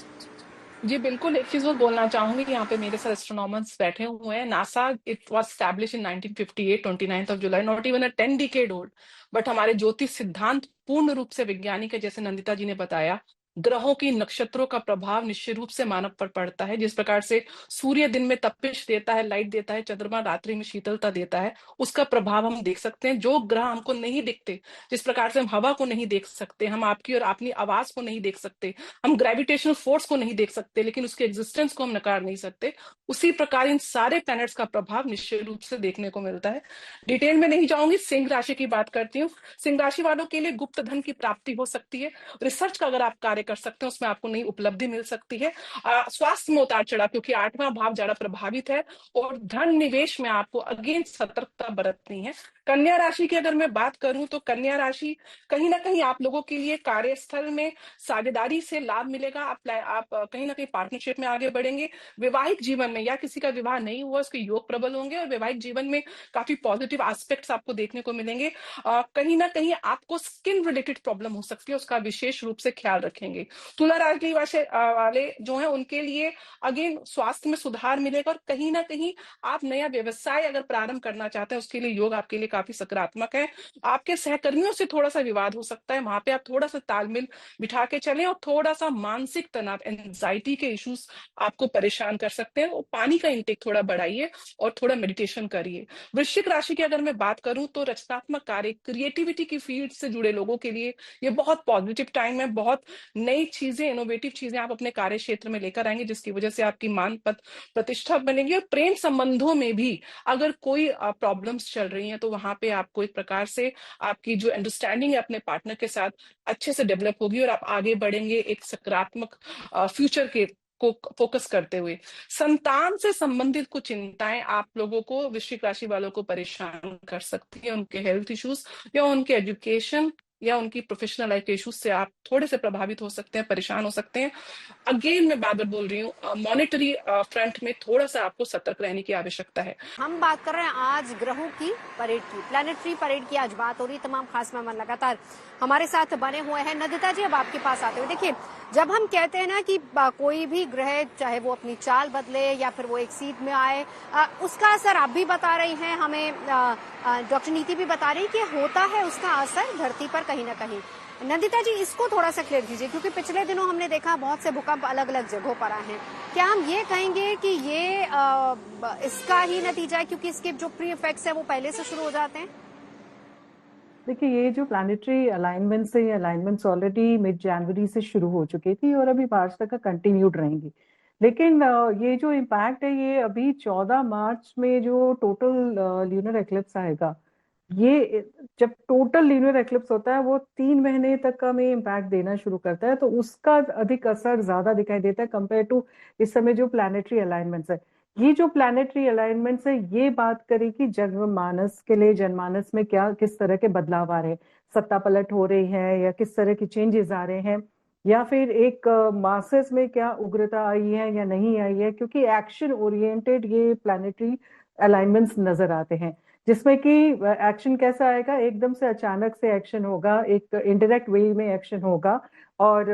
जी बिल्कुल, एक चीज और बोलना चाहूंगी कि यहाँ पे मेरे साथ एस्ट्रोनॉमर्स बैठे हुए हैं। NASA it was establish in 1958, 29th of July, not even a 10 decade old. But हमारे ज्योतिष सिद्धांत पूर्ण रूप से वैज्ञानिक है। जैसे नंदिता जी ने बताया, ग्रहों की नक्षत्रों का प्रभाव निश्चित रूप से मानव पर पड़ता है। जिस प्रकार से सूर्य दिन में तपिश देता है, लाइट देता है, चंद्रमा रात्रि में शीतलता देता है, उसका प्रभाव हम देख सकते हैं। जो ग्रह हमको नहीं दिखते, जिस प्रकार से हम हवा को नहीं देख सकते, हम आपकी और अपनी आवाज को नहीं देख सकते, हम ग्रेविटेशनल फोर्स को नहीं देख सकते, लेकिन उसके एग्जिस्टेंस को हम नकार नहीं सकते, उसी प्रकार इन सारे प्लैनेट्स का प्रभाव निश्चित रूप से देखने को मिलता है। डिटेल में नहीं जाऊंगी, सिंह राशि की बात करती हूँ। सिंह राशि वालों के लिए गुप्त धन की प्राप्ति हो सकती है। रिसर्च का अगर आप कार्य कर सकते हैं, उसमें आपको नई उपलब्धि मिल सकती है। स्वास्थ्य में उतार चढ़ाव, क्योंकि 8वां भाव ज्यादा प्रभावित है, और धन निवेश में आपको अगेन सतर्कता बरतनी है। कन्या राशि की अगर मैं बात करूं तो कन्या राशि कहीं ना कहीं आप लोगों के लिए कार्यस्थल में साझेदारी से लाभ मिलेगा। आप कहीं ना कहीं पार्टनरशिप में आगे बढ़ेंगे। वैवाहिक जीवन में, या किसी का विवाह नहीं हुआ, उसके योग प्रबल होंगे, और वैवाहिक जीवन में काफी पॉजिटिव एस्पेक्ट्स आपको देखने को मिलेंगे। कहीं ना कहीं आपको स्किन रिलेटेड प्रॉब्लम हो सकती है, उसका विशेष रूप से ख्याल रखेंगे। तुला राशि वाले जो है उनके लिए अगेन स्वास्थ्य में सुधार मिलेगा, और कहीं ना कहीं आप नया व्यवसाय अगर प्रारंभ करना चाहते हैं, उसके लिए योग आपके लिए काफी सकारात्मक है। आपके सहकर्मियों से थोड़ा सा विवाद हो सकता है, वहां पे आप थोड़ा सा तालमेल बिठा के चलें, और थोड़ा सा मानसिक तनाव, एंजाइटी के इश्यूज आपको परेशान कर सकते हैं। और पानी का इंटेक थोड़ा बढ़ाइए, और थोड़ा मेडिटेशन करिए। वृश्चिक राशि की अगर मैं बात करूं तो रचनात्मक कार्य, क्रिएटिविटी की फील्ड से जुड़े लोगों के लिए ये बहुत पॉजिटिव टाइम है। बहुत नई चीजें, इनोवेटिव चीजें आप अपने कार्य क्षेत्र में लेकर आएंगे, जिसकी वजह से आपकी मान पद प्रतिष्ठा बनेगी। और प्रेम संबंधों में भी अगर कोई प्रॉब्लम्स चल रही हैं, तो वहां पे आपको एक प्रकार से आपकी जो अंडरस्टैंडिंग है अपने पार्टनर के साथ अच्छे से डेवलप होगी, और आप आगे बढ़ेंगे एक सकारात्मक फ्यूचर के को फोकस करते हुए। संतान से संबंधित कुछ चिंताएं आप लोगों को, वृश्चिक राशि वालों को परेशान कर सकती है। उनके हेल्थ इश्यूज, या उनके एजुकेशन, या उनकी प्रोफेशनल लाइफ के इश्यूज से आप थोड़े से प्रभावित हो सकते हैं, परेशान हो सकते हैं। अगेन मैं बार बार बोल रही हूँ, मॉनेटरी फ्रंट में थोड़ा सा आपको सतर्क रहने की आवश्यकता है। हम बात कर रहे हैं आज ग्रहों की परेड की, प्लैनेटरी परेड की आज बात हो रही है। तमाम खास मेहमान लगातार हमारे साथ बने हुए हैं। नंदिता जी अब आपके पास आते हुए, देखिए जब हम कहते हैं ना कि कोई भी ग्रह चाहे वो अपनी चाल बदले या फिर वो एक सीध में आए, उसका असर आप भी बता रही हैं हमें, डॉक्टर नीति भी बता रही कि होता है उसका असर धरती पर कहीं ना कहीं। नंदिता जी इसको थोड़ा सा क्लियर कीजिए, क्योंकि पिछले दिनों हमने देखा बहुत से भूकंप अलग अलग जगहों पर आए हैं। क्या हम ये कहेंगे कि ये इसका ही नतीजा है, क्योंकि इसके जो प्री इफेक्ट्स है वो पहले से शुरू हो जाते हैं? देखिए, ये जो प्लानिटरी अलाइनमेंट्स है, ये अलाइनमेंट्स ऑलरेडी मिड जनवरी से शुरू हो चुकी थी, और अभी मार्च तक कंटिन्यूड रहेंगी। लेकिन ये जो इम्पैक्ट है, ये अभी 14 मार्च में जो टोटल ल्यूनर एक्लिप्स आएगा, ये जब टोटल ल्यूनर एक्लिप्स होता है वो 3 महीने तक का में इम्पैक्ट देना शुरू करता है, तो उसका अधिक असर ज्यादा दिखाई देता है कंपेयर टू इस समय जो प्लानिटरी अलाइनमेंट्स है। ये जो प्लानिटरी अलाइनमेंट्स है, ये बात करेगी जनमानस के लिए, जनमानस में क्या किस तरह के बदलाव आ रहे हैं, सत्ता पलट हो रही है, या किस तरह की चेंजेस आ रहे हैं, या फिर एक मासेस में क्या उग्रता आई है या नहीं आई है, क्योंकि एक्शन ओरिएंटेड ये प्लानिटरी अलाइनमेंट्स नजर आते हैं। जिसमें कि एक्शन कैसा आएगा, एकदम से अचानक से एक्शन होगा, एक इनडायरेक्ट वे में एक्शन होगा। और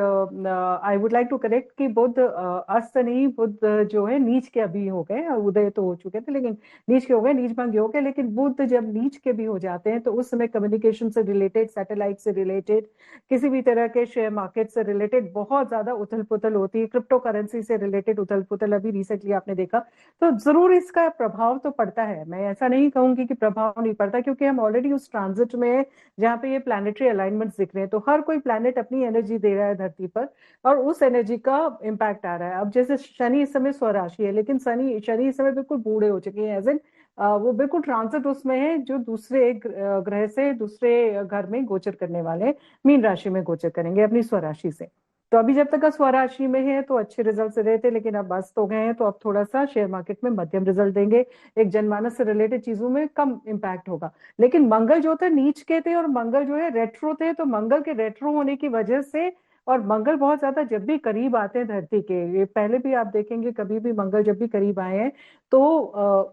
I would like to correct कि बुध अस्त नहीं, बुध जो है नीच के अभी हो गए, उदय तो हो चुके थे लेकिन नीच के हो गए, नीच भंग हो गए। लेकिन बुध जब नीच के भी हो जाते हैं तो उस समय कम्युनिकेशन से रिलेटेड, सैटेलाइट से रिलेटेड, किसी भी तरह के शेयर मार्केट से रिलेटेड बहुत ज्यादा उथल पुथल होती है, क्रिप्टो करेंसी से रिलेटेड उथल पुथल अभी रिसेंटली आपने देखा। तो जरूर इसका प्रभाव तो पड़ता है, मैं ऐसा नहीं कहूंगी कि प्रभाव नहीं पड़ता, क्योंकि हम ऑलरेडी उस ट्रांजिट में है जहाँ पे ये प्लानिटरी अलाइनमेंट्स दिख रहे हैं। तो हर कोई प्लैनेट अपनी एनर्जी दे रहा है धरती पर और उस एनर्जी का इम्पैक्ट आ रहा है। अब जैसे शनि इस समय स्वराशि है, लेकिन शनि इस समय बिल्कुल बूढ़े हो चुके हैं, एज इन वो बिल्कुल ट्रांजिट उसमें है जो दूसरे एक ग्रह से दूसरे घर में गोचर करने वाले हैं, मीन राशि में गोचर करेंगे अपनी स्वराशि से। तो अभी जब तक स्वराशि में है तो अच्छे रिजल्ट रहे थे, लेकिन अब अस्त हो गए हैं तो अब थोड़ा सा शेयर मार्केट में मध्यम रिजल्ट देंगे, एक जनमानस से रिलेटेड चीजों में कम इम्पैक्ट होगा। लेकिन मंगल जो थे नीच के थे और मंगल जो है रेट्रो थे, तो मंगल के रेट्रो होने की वजह से, और मंगल बहुत ज्यादा जब भी करीब आते हैं धरती के, ये पहले भी आप देखेंगे कभी भी मंगल जब भी करीब आए हैं तो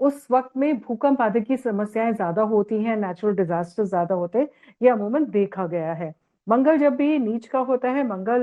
उस वक्त में भूकंप आदि की समस्याएं ज्यादा होती हैं, नेचुरल डिजास्टर ज्यादा होते हैं, ये अमूमन देखा गया है। मंगल जब भी नीच का होता है, मंगल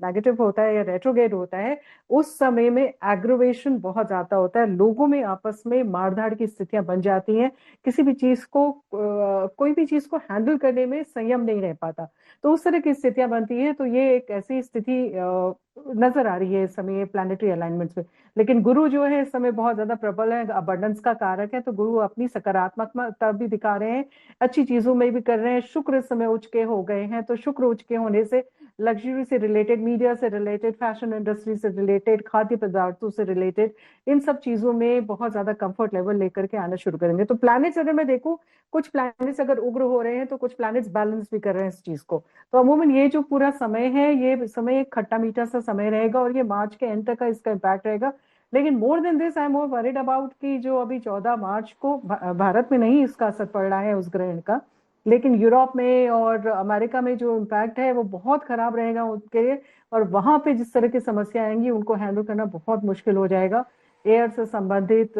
नेगेटिव होता है या रेट्रोगेट होता है, उस समय में एग्रोवेशन बहुत ज्यादा होता है, लोगों में आपस में मारधाड़ की स्थितियां बन जाती हैं, किसी भी चीज को कोई भी चीज को हैंडल करने में संयम नहीं रह पाता, तो उस तरह की स्थितियां बनती है। तो ये एक ऐसी स्थिति नजर आ रही है इस समय प्लानिटरी अलाइनमेंट्स में। लेकिन गुरु जो है इस समय बहुत ज्यादा प्रबल है, अबंडेंस का कारक है, तो गुरु अपनी सकारात्मकता भी दिखा रहे हैं, अच्छी चीजों में भी कर रहे हैं। शुक्र इस समय उच्च के हो गए हैं, तो शुक्र उच्च के होने से लग्जरी से रिलेटेड, मीडिया से रिलेटेड, फैशन इंडस्ट्री से रिलेटेड, खाद्य पदार्थों से रिलेटेड, इन सब चीजों में बहुत ज्यादा कंफर्ट लेवल लेकर के आना शुरू करेंगे। तो प्लैनेट्स अगर मैं देखूं, कुछ प्लैनेट्स अगर उग्र हो रहे हैं तो कुछ प्लैनेट्स बैलेंस भी कर रहे हैं इस चीज को। तो अमूमन ये जो पूरा समय है, ये समय एक खट्टा मीठा सा समय रहेगा और ये मार्च के एंड तक का इसका इम्पैक्ट रहेगा। लेकिन more than this I am more worried about कि जो अभी 14 मार्च को भारत में नहीं इसका असर पड़ रहा है उस ग्रहण का, लेकिन यूरोप में और अमेरिका में जो इम्पैक्ट है वो बहुत खराब रहेगा उनके लिए, और वहां पे जिस तरह की समस्या आएंगी उनको हैंडल करना बहुत मुश्किल हो जाएगा। एयर से संबंधित,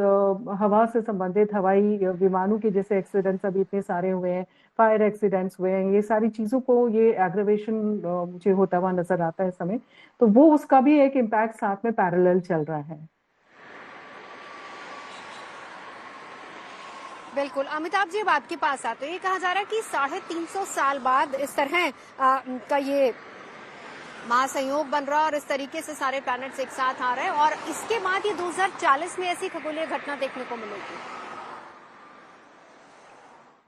हवा से संबंधित, हवाई विमानों के जैसे एक्सीडेंट्स अभी इतने सारे हुए हैं, फायर एक्सीडेंट्स हुए हैं, ये सारी चीजों को ये एग्रेवेशन मुझे होता हुआ नजर आता है इस समय। तो वो उसका भी एक इम्पैक्ट साथ में पैरेलल चल रहा है। बिल्कुल अमिताभ जी, अब आपके पास आते हैं। ये कहा जा रहा है कि 350 साल बाद इस तरह का ये महासंयोग बन रहा है और इस तरीके से सारे प्लैनेट्स एक साथ आ रहे हैं, और इसके बाद ये 2040 में ऐसी खगोलीय घटना देखने को मिलेगी।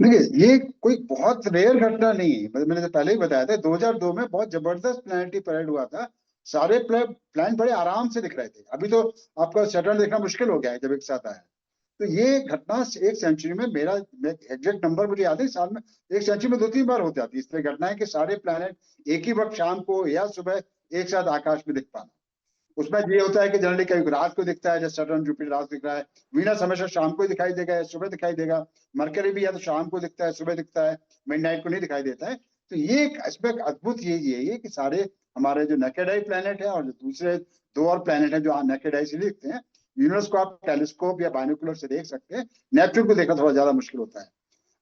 देखिए, ये कोई बहुत रेयर घटना नहीं है, मैंने तो पहले ही बताया था। 2002 में बहुत जबरदस्त प्लैनेटरी परेड हुआ था, सारे प्लैनेट बड़े आराम से दिख रहे थे। अभी तो आपका सैटर्न देखना मुश्किल हो गया है जब एक साथ आया। तो ये घटना एक सेंचुरी में, मेरा एग्जैक्ट नंबर मुझे याद है, साल में एक सेंचुरी में 2-3 बार हो जाती है इस तरह घटनाएं कि सारे प्लैनेट एक ही वक्त शाम को या सुबह एक साथ आकाश में दिख पाना। उसमें ये होता है कि जनरली कभी रात को दिखता है, जैसे सैटर्न जुपिटर रात दिख रहा है, वीनस हमेशा शाम को दिखाई देगा या सुबह दिखाई देगा, मरकरी भी या तो शाम को दिखता है सुबह दिखता है, मिडनाइट को नहीं दिखाई देता है। तो ये एक एस्पेक्ट अद्भुत यही है कि सारे हमारे जो नेकेड आई प्लैनेट है और जो दूसरे 2 और प्लैनेट है जो नेकेड आई से दिखते हैं, यूनिवर्स को आप टेलीस्कोप या बाइनोकुलर से देख सकते हैं, नेपच्यून को देखना थोड़ा ज्यादा मुश्किल होता है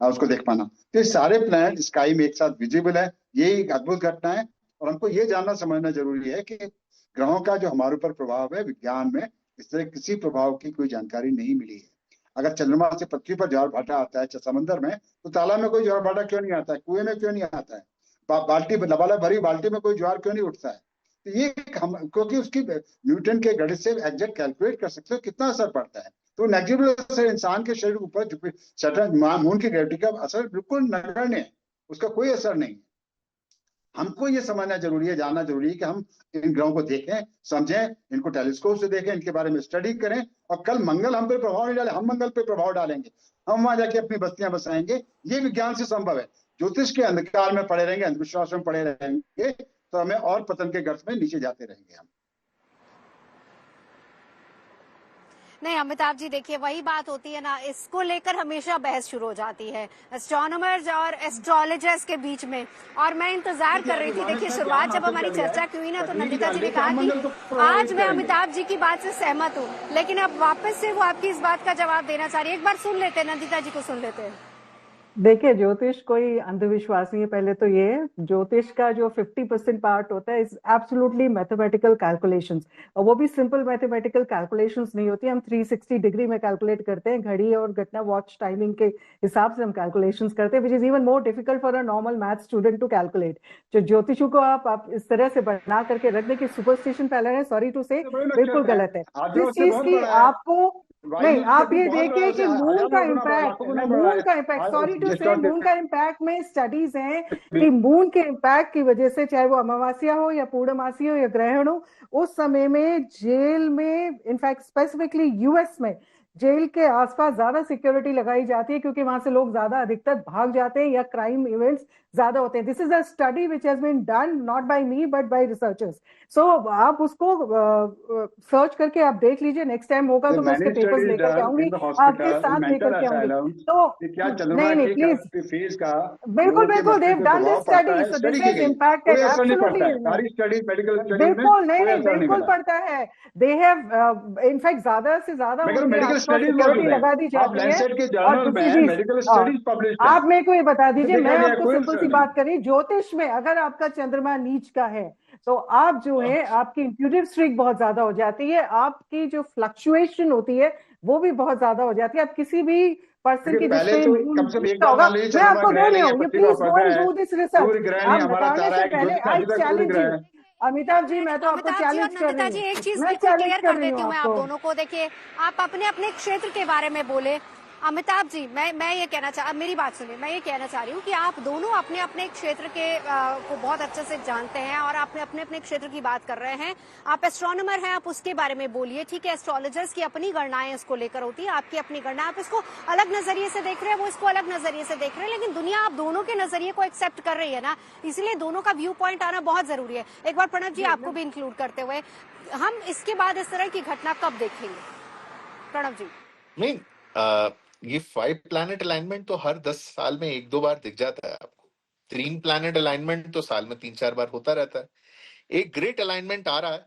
उसको देख पाना। तो ये सारे प्लैनेट स्काई में एक साथ विजिबल है, ये एक अद्भुत घटना है। और हमको ये जानना समझना जरूरी है कि ग्रहों का जो हमारे ऊपर प्रभाव है, विज्ञान में इस तरह किसी प्रभाव की कोई जानकारी नहीं मिली है। अगर चंद्रमा से पृथ्वी पर ज्वार भाटा आता है समंदर में, तो तालाब में कोई ज्वार भाटा क्यों नहीं आता है, कुएं में क्यों नहीं आता है, बाल्टी लबालब भरी बाल्टी में कोई ज्वार क्यों नहीं उठता है? तो ये हम क्योंकि उसकी न्यूटन के गणित से एग्जैक्ट कैलकुलेट कर सकते हो कितना असर पड़ता है। तो नेगेटिव असर इंसान के शरीर के ऊपर, सैटर्न मून की ग्रेविटी का असर बिल्कुल नगण्य है, उसका कोई असर नहीं। हमको ये समझना जरूरी है, जानना जरूरी है कि हम इन ग्रहों को देखें, समझें, इनको टेलीस्कोप से देखें, इनके बारे में स्टडी करें, और कल मंगल हम पे प्रभाव नहीं डाले, हम मंगल पे प्रभाव डालेंगे, हम वहां जाके अपनी बस्तियां बसाएंगे। ये विज्ञान से संभव है। ज्योतिष के अंधकार में पड़े रहेंगे, अंधविश्वास में पड़े रहेंगे, तो हमें और पतन के गर्त में नीचे जाते रहेंगे हम। नहीं अमिताभ जी, देखिए वही बात होती है ना, इसको लेकर हमेशा बहस शुरू हो जाती है एस्ट्रोनॉमर्स और एस्ट्रोलॉजर्स के बीच में। और मैं इंतजार कर रही थी, देखिए शुरुआत जब हमारी चर्चा की हुई ना तो नंदिता जी ने कहा कि आज मैं अमिताभ जी की बात से सहमत हूँ, लेकिन अब वापस से वो आपकी इस बात का जवाब देना चाह रही है। एक बार सुन लेते हैं, नंदिता जी को सुन लेते हैं। देखिए, ज्योतिष कोई अंधविश्वास नहीं है। पहले तो ये ज्योतिष का जो 50% पार्ट होता है इज एब्सोल्युटली मैथमेटिकल कैलकुलेशंस, और वो भी सिंपल मैथमेटिकल कैलकुलेशंस नहीं होती। हम 360 डिग्री में कैलकुलेट करते हैं, घड़ी और घटना वॉच टाइमिंग के हिसाब से हम कैलकुलेशंस करते हैं, which is even more difficult for a normal math student to calculate. जो ज्योतिषों को आप इस तरह से बना करके रखने की सुपरस्टिशन फैला रहे हैं, सॉरी टू से, बिल्कुल गलत है। जिस चीज की आपको नहीं, आप ये देखिए कि मून का इम्पैक्ट, सॉरी टू से, मून का इम्पैक्ट में स्टडीज हैं कि मून के इम्पैक्ट की वजह से, चाहे वो अमावस्या हो या पूर्णमासी हो या ग्रहण हो, उस समय में जेल में, इनफैक्ट स्पेसिफिकली यूएस में जेल के आसपास ज्यादा सिक्योरिटी लगाई जाती है, क्योंकि वहां से लोग ज्यादा अधिकतर भाग जाते हैं या क्राइम इवेंट्स ज्यादा होते हैं। This is a study which has been done not by me but by researchers. So आप उसको सर्च करके आप देख लीजिए, नेक्स्ट टाइम होगा तो मैं उसके पेपर्स लेकर के आऊंगी, आपके साथ लेकर के आऊंगी। तो नहीं प्लीज, बिल्कुल बिल्कुल, they've done this study, so this is impacted absolutely, बिल्कुल नहीं, बिल्कुल पड़ता है। दे हैव इनफैक्ट ज्यादा से ज्यादा सिक्योरिटी लगा दी जाती है। और दूसरी चीज, आप मेरे को ये बता दीजिए, मैं आपको सिंपल सी बात करी, ज्योतिष में अगर आपका चंद्रमा नीच का है तो आप जो है, आपकी इंट्यूटिव स्ट्रीक बहुत ज्यादा हो जाती है, आपकी जो फ्लक्चुएशन होती है वो भी बहुत ज्यादा हो जाती है। आप किसी भी पर्सन की जिसपे होगा, मैं आपको बोल रही हूँ, please don't do this research. आप बताने से पहले I challenge you, Amitabh ji, मैं तो आपको चैलेंज कर रही हूँ। एक चीज बिल्कुल क्लियर कर देती हूँ मैं आप दोनों को। देखिए, आप अपने अपने क्षेत्र के बारे में बोले। अमिताभ जी, मैं ये कहना मेरी बात सुनिए, मैं ये कहना चाह रही हूँ कि आप दोनों अपने अपने क्षेत्र के को बहुत अच्छे से जानते हैं और आप अपने अपने क्षेत्र की बात कर रहे हैं। आप एस्ट्रोनॉमर हैं, आप उसके बारे में बोलिए, ठीक है। एस्ट्रोलॉजर्स की अपनी गणनाएं इसको लेकर होती है, आपकी अपनी गणना, आप इसको अलग नजरिए से देख रहे हैं, वो इसको अलग नजरिए से देख रहे हैं, लेकिन दुनिया आप दोनों के नजरिए को एक्सेप्ट कर रही है ना, इसलिए दोनों का व्यू पॉइंट आना बहुत जरूरी है। एक बार प्रणब जी आपको भी इंक्लूड करते हुए, हम इसके बाद इस तरह की घटना कब देखेंगे? प्रणब जी। नहीं, ये 5 प्लैनेट अलाइनमेंट तो हर 10 साल में 1-2 बार दिख जाता है आपको। 3 प्लैनेट अलाइनमेंट तो साल में 3-4 बार होता रहता है। एक ग्रेट अलाइनमेंट आ रहा है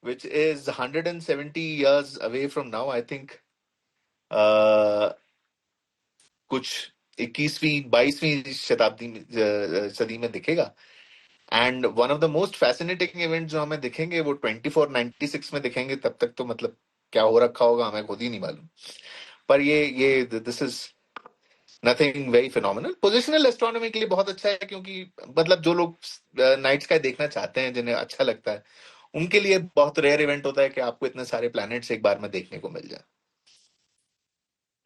which is 170 years away from now, I think. कुछ 21वीं 22वीं सदी में दिखेगा। And one of the most fascinating event जो हमें दिखेंगे वो 2496 में दिखेंगे। तब तक तो मतलब क्या हो रखा होगा हमें खुद ही नहीं मालूम। पर ये this is nothing very phenomenal. Positional astronomy के लिए बहुत अच्छा है, क्योंकि मतलब जो लोग नाइट स्काई देखना चाहते हैं, जिन्हें अच्छा लगता है, उनके लिए बहुत रेयर इवेंट होता है कि आपको इतने सारे प्लैनेट्स एक बार में देखने को मिल जाए।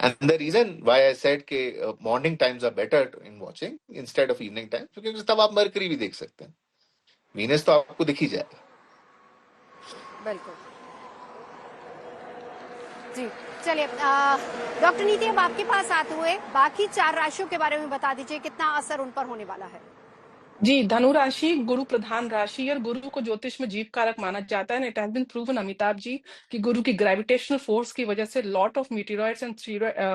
And the reason why I said कि morning times are better in watching instead of evening time, क्योंकि तब आप मरकरी भी देख सकते हैं, वीनस तो आपको दिख ही जाएगा। बिल्कुल जी। चलिए डॉक्टर नीति, अब आपके पास आते हुए बाकी 4 राशियों के बारे में बता दीजिए, कितना असर उन पर होने वाला है? जी, धनु राशि गुरु प्रधान राशि, और गुरु को ज्योतिष में जीव कारक माना जाता है। It has been proven, Amitabh ji, कि गुरु की ग्रेविटेशनल फोर्स की वजह से lot of meteoroids and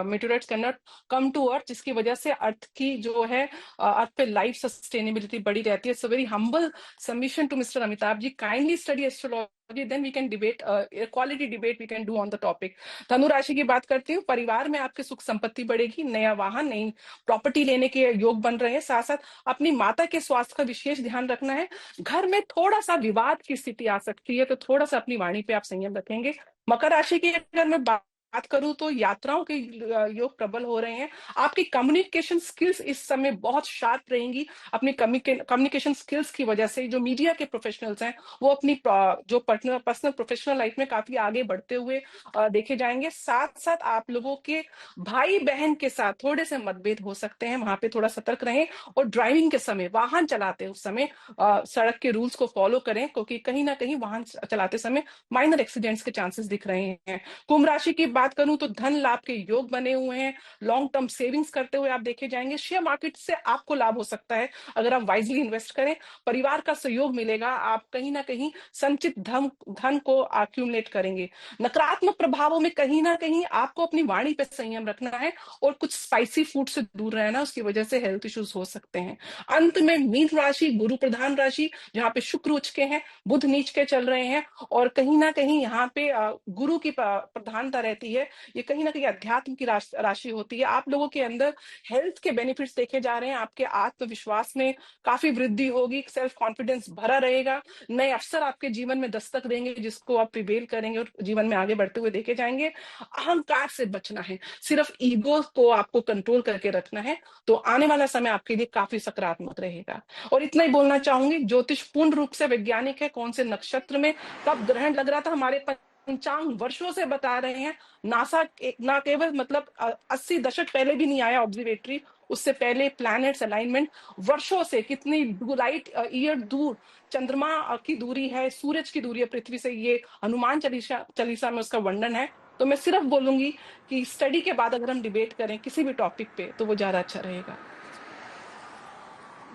meteoroids can not come to Earth, जिसकी वजह से अर्थ की जो है अर्थ पे लाइफ सस्टेनेबिलिटी बड़ी रहती है। So very humble submission to mister Amitabh ji, kindly study astrology, then we can debate, quality debate we can do on the topic. धनु राशि की बात करती हूँ, परिवार में आपकी सुख संपत्ति बढ़ेगी, नया वाहन, नई प्रॉपर्टी लेने के योग बन रहे हैं। साथ साथ अपनी माता के स्वास्थ्य का विशेष ध्यान रखना है। घर में थोड़ा सा विवाद की स्थिति आ सकती है, तो थोड़ा सा अपनी वाणी पे आप संयम रखेंगे। मकर राशि की अगर मैं बात करूं तो यात्राओं के योग प्रबल हो रहे हैं। आपकी कम्युनिकेशन स्किल्स इस समय बहुत शार्प रहेंगी। अपनी कम्युनिकेशन स्किल्स की वजह से जो मीडिया के प्रोफेशनल्स हैं वो अपनी जो पर्सनल प्रोफेशनल लाइफ में काफी आगे बढ़ते हुए देखे जाएंगे। साथ साथ आप लोगों के भाई बहन के साथ थोड़े से मतभेद हो सकते हैं, वहां पे थोड़ा सतर्क रहें। और ड्राइविंग के समय, वाहन चलाते उस समय सड़क के रूल्स को फॉलो करें, क्योंकि कहीं ना कहीं वाहन चलाते समय माइनर एक्सीडेंट्स के चांसेस दिख रहे हैं। कुंभ राशि की बात करूं तो धन लाभ के योग बने हुए हैं, लॉन्ग टर्म सेविंग्स करते हुए आप देखे जाएंगे। शेयर मार्केट से आपको लाभ हो सकता है अगर आप वाइजली इन्वेस्ट करें, परिवार का सहयोग मिलेगा, आप कहीं ना कहीं संचित धन को अक्यूमुलेट करेंगे। नकारात्मक प्रभावों में कहीं ना कहीं आपको अपनी वाणी पे संयम रखना है और कुछ स्पाइसी फूड से दूर रहना, उसकी वजह से हेल्थ इश्यूज हो सकते हैं। अंत में मीन राशि गुरु प्रधान राशि, जहां पे शुक्र उच्च के हैं, बुध नीच के चल रहे हैं, और कहीं ना कहीं यहाँ पे गुरु की प्रधानता रहती है। ये कहीं ना कहीं अध्यात्म की राशि होती है। आप लोगों के अंदर हेल्थ के बेनिफिट्स देखे जा रहे हैं, आपके आत्मविश्वास में काफी वृद्धि होगी, सेल्फ कॉन्फिडेंस भरा रहेगा, नए अवसर आपके जीवन में दस्तक देंगे जिसको आप प्रिवेल करेंगे और जीवन में आगे बढ़ते हुए देखे जाएंगे। अहंकार से बचना है, सिर्फ ईगो को आपको कंट्रोल करके रखना है, तो आने वाला समय आपके लिए काफी सकारात्मक रहेगा। और इतना ही बोलना चाहूंगी, ज्योतिष पूर्ण रूप से वैज्ञानिक है, कौन से नक्षत्र में कब ग्रहण लग रहा था हमारे पंचांग वर्षों से बता रहे हैं। नासा ना केवल मतलब 80 दशक पहले भी नहीं आया ऑब्जर्वेटरी, उससे पहले प्लैनेट्स अलाइनमेंट वर्षों से, कितनी लाइट ईयर दूर चंद्रमा की दूरी है, सूरज की दूरी है पृथ्वी से, ये हनुमान चालीसा में उसका वर्णन है। तो मैं सिर्फ बोलूंगी कि स्टडी के बाद अगर हम डिबेट करें किसी भी टॉपिक पे तो वो ज्यादा अच्छा रहेगा।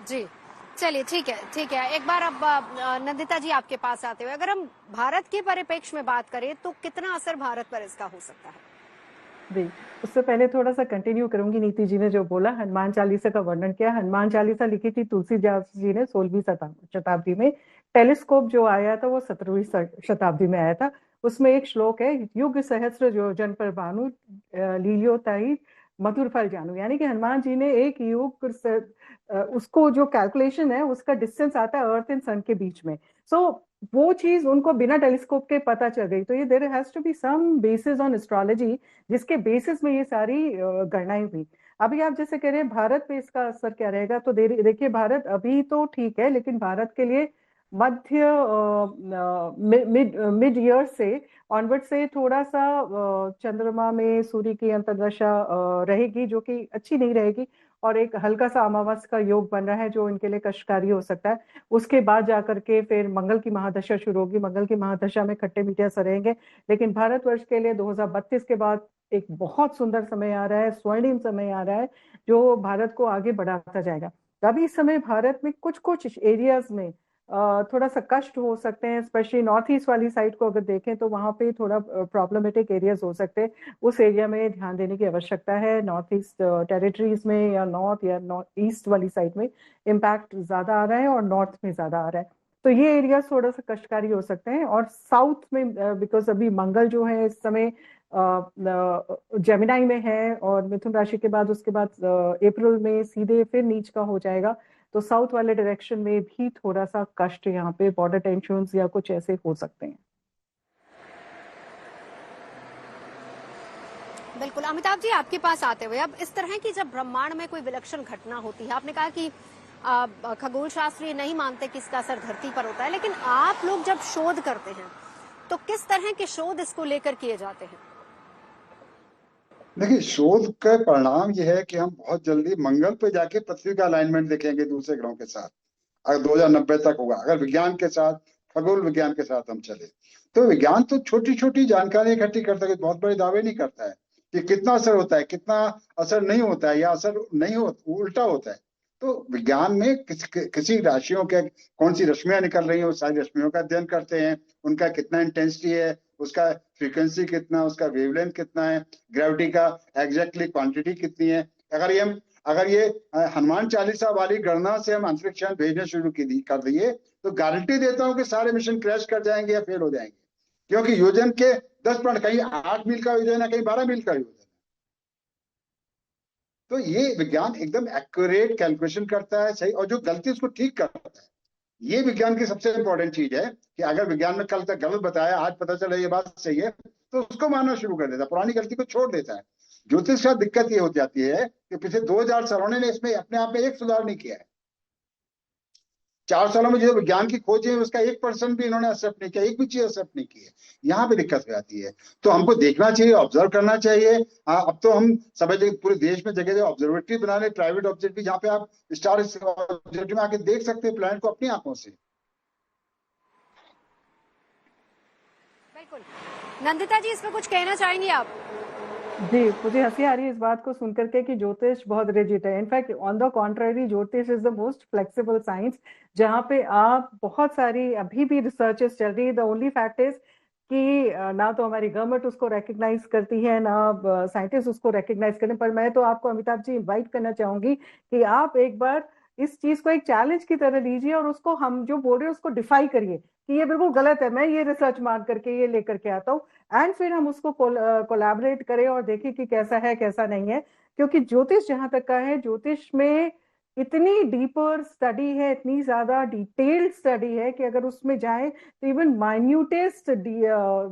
जी चलिए, ठीक है। एक बार अब नंदिता जी आपके पास आते हुए, अगर हम भारत के परिप्रेक्ष्य में बात करें तो कितना असर भारत पर इसका हो सकता है? जी, उससे पहले थोड़ा सा कंटिन्यू करूंगी। नीति जी ने जो बोला, हनुमान चालीसा का वर्णन किया, हनुमान चालीसा लिखी थी तुलसीदास जी ने 16वीं शताब्दी में। टेलीस्कोप जो आया था वो 17वीं शताब्दी में आया था। उसमें एक श्लोक है, युग सहस्र योजन पर भानु लील्योताई मधुर फल जानू, यानी कि हनुमान जी ने एक युग से उसको जो कैलकुलेशन है उसका डिस्टेंस आता है अर्थ एंड सन के बीच में। सो वो चीज उनको बिना टेलीस्कोप के पता चल गई। तो ये there has to be some basis on astrology, जिसके बेसिस में ये सारी गणनाएं हुई। अभी आप जैसे कह रहे हैं भारत पे इसका असर क्या रहेगा, तो देखिए भारत अभी तो ठीक है, लेकिन भारत के लिए मध्य मिड ईयर से ऑनवर्ड से थोड़ा सा चंद्रमा में सूर्य की अंतर्दशा रहेगी, जो कि अच्छी नहीं रहेगी, और एक हल्का सा अमावस का योग बन रहा है जो इनके लिए कष्टकारी हो सकता है। उसके बाद जाकर के फिर मंगल की महादशा शुरू होगी। मंगल की महादशा में खट्टे मीठे असर रहेंगे, लेकिन भारतवर्ष के लिए 2032 के बाद एक बहुत सुंदर समय आ रहा है, स्वर्णिम समय आ रहा है, जो भारत को आगे बढ़ाता जाएगा। अभी इस समय भारत में कुछ कुछ एरियाज में थोड़ा सा कष्ट हो सकते हैं, स्पेशली नॉर्थ ईस्ट वाली साइड को अगर देखें तो वहां पे थोड़ा प्रॉब्लमेटिक एरियाज हो सकते हैं। उस एरिया में ध्यान देने की आवश्यकता है। नॉर्थ ईस्ट टेरिटरीज में या नॉर्थ ईस्ट वाली साइड में इम्पैक्ट ज्यादा आ रहा है और नॉर्थ में ज्यादा आ रहा है, तो ये एरिया थोड़ा सा कष्टकारी हो सकते हैं। और साउथ में बिकॉज अभी मंगल जो है इस समय जेमिनाई में है, और मिथुन राशि के बाद उसके बाद अप्रैल में सीधे फिर नीच का हो जाएगा, तो साउथ वाले डायरेक्शन में भी थोड़ा सा कष्ट, यहाँ पे बॉर्डर टेंशन्स या कुछ ऐसे हो सकते हैं। बिल्कुल। अमिताभ जी आपके पास आते हुए, अब इस तरह की जब ब्रह्मांड में कोई विलक्षण घटना होती है, आपने कहा कि खगोल शास्त्री नहीं मानते कि इसका असर धरती पर होता है, लेकिन आप लोग जब शोध करते हैं तो किस तरह के शोध इसको लेकर किए जाते हैं? देखिए, शोध का परिणाम यह है कि हम बहुत जल्दी मंगल पे जाके पृथ्वी का अलाइनमेंट देखेंगे दूसरे ग्रहों के साथ, अगर 2090 तक होगा, अगर विज्ञान के साथ, खगोल विज्ञान के साथ हम चले। तो विज्ञान तो छोटी छोटी जानकारी इकट्ठी करता है, बहुत बड़े दावे नहीं करता है कि कितना असर होता है, कितना असर नहीं होता है, या असर नहीं होता, उल्टा होता है। तो विज्ञान में किसी राशियों के कौन सी रश्मियां निकल रही हैं, उस सारी रश्मियों का अध्ययन करते हैं, उनका कितना इंटेंसिटी है, उसका फ्रीक्वेंसी कितना, उसका वेवलेंथ कितना है, ग्रेविटी का एग्जैक्टली क्वांटिटी कितनी है। अगर ये हनुमान चालीसा वाली गणना से हम अंतरिक्ष यान भेजने शुरू कर दिए तो गारंटी देता हूं कि सारे मिशन क्रैश कर जाएंगे या फेल हो जाएंगे, क्योंकि योजन के 10 पॉइंट, कहीं 8 मील का योजन है, कहीं 12 मील का योजन है। तो ये विज्ञान एकदम एक्यूरेट कैलकुलेशन करता है, सही, और जो गलती उसको ठीक करता है। ये विज्ञान की सबसे इंपॉर्टेंट चीज है कि अगर विज्ञान ने कल तक गलत बताया, आज पता चला ये बात सही है, तो उसको मानना शुरू कर देता है, पुरानी गलती को छोड़ देता है। ज्योतिष का दिक्कत ये हो जाती है कि पिछले 2000 सालों ने इसमें अपने आप में एक सुधार नहीं किया है। 4 सालों में जो विज्ञान की खोज है उसका 1% भी इन्होंने एक्सेप्ट नहीं किया, एक भी चीज एक्सेप्ट नहीं की है। यहाँ पे दिक्कत हो जाती है। तो हमको देखना चाहिए, ऑब्जर्व करना चाहिए। अब तो हम समझ पूरे देश में जगह जगह ऑब्जर्वेटरी बना रहे, प्राइवेट ऑब्जर्वेटरी, जहाँ पे आप स्टार ऑब्जर्वेटरी में आके देख सकते हैं प्लैनेट को अपनी आंखों से। बिल्कुल। नंदिता जी, इसमें कुछ कहना चाहेंगी आप? जी, मुझे हंसी आ रही है इस बात को सुनकर के कि ज्योतिष बहुत रिजिड है। इनफैक्ट ऑन द कॉन्ट्ररी, ज्योतिष is the most flexible science, जहाँ पे आप बहुत सारी अभी भी रिसर्चेस चल रही है। द ओनली फैक्ट इज कि ना तो हमारी गवर्नमेंट उसको रिकग्नाइज करती है, ना साइंटिस्ट उसको रिकग्नाइज करें। पर मैं तो आपको अमिताभ जी इनवाइट करना चाहूंगी कि आप एक बार इस चीज को एक चैलेंज की तरह लीजिए और उसको, हम जो बोल रहे हैं उसको डिफाई करिए कि ये बिल्कुल गलत है, मैं ये रिसर्च मान करके ये लेकर के आता हूँ, एंड फिर हम उसको कोलैबोरेट करें और देखें कि कैसा है कैसा नहीं है। क्योंकि ज्योतिष जहां तक का है, ज्योतिष में इतनी डीपर स्टडी है, इतनी ज्यादा डिटेल्ड स्टडी है कि अगर उसमें जाए तो इवन माइन्यूटेस्ट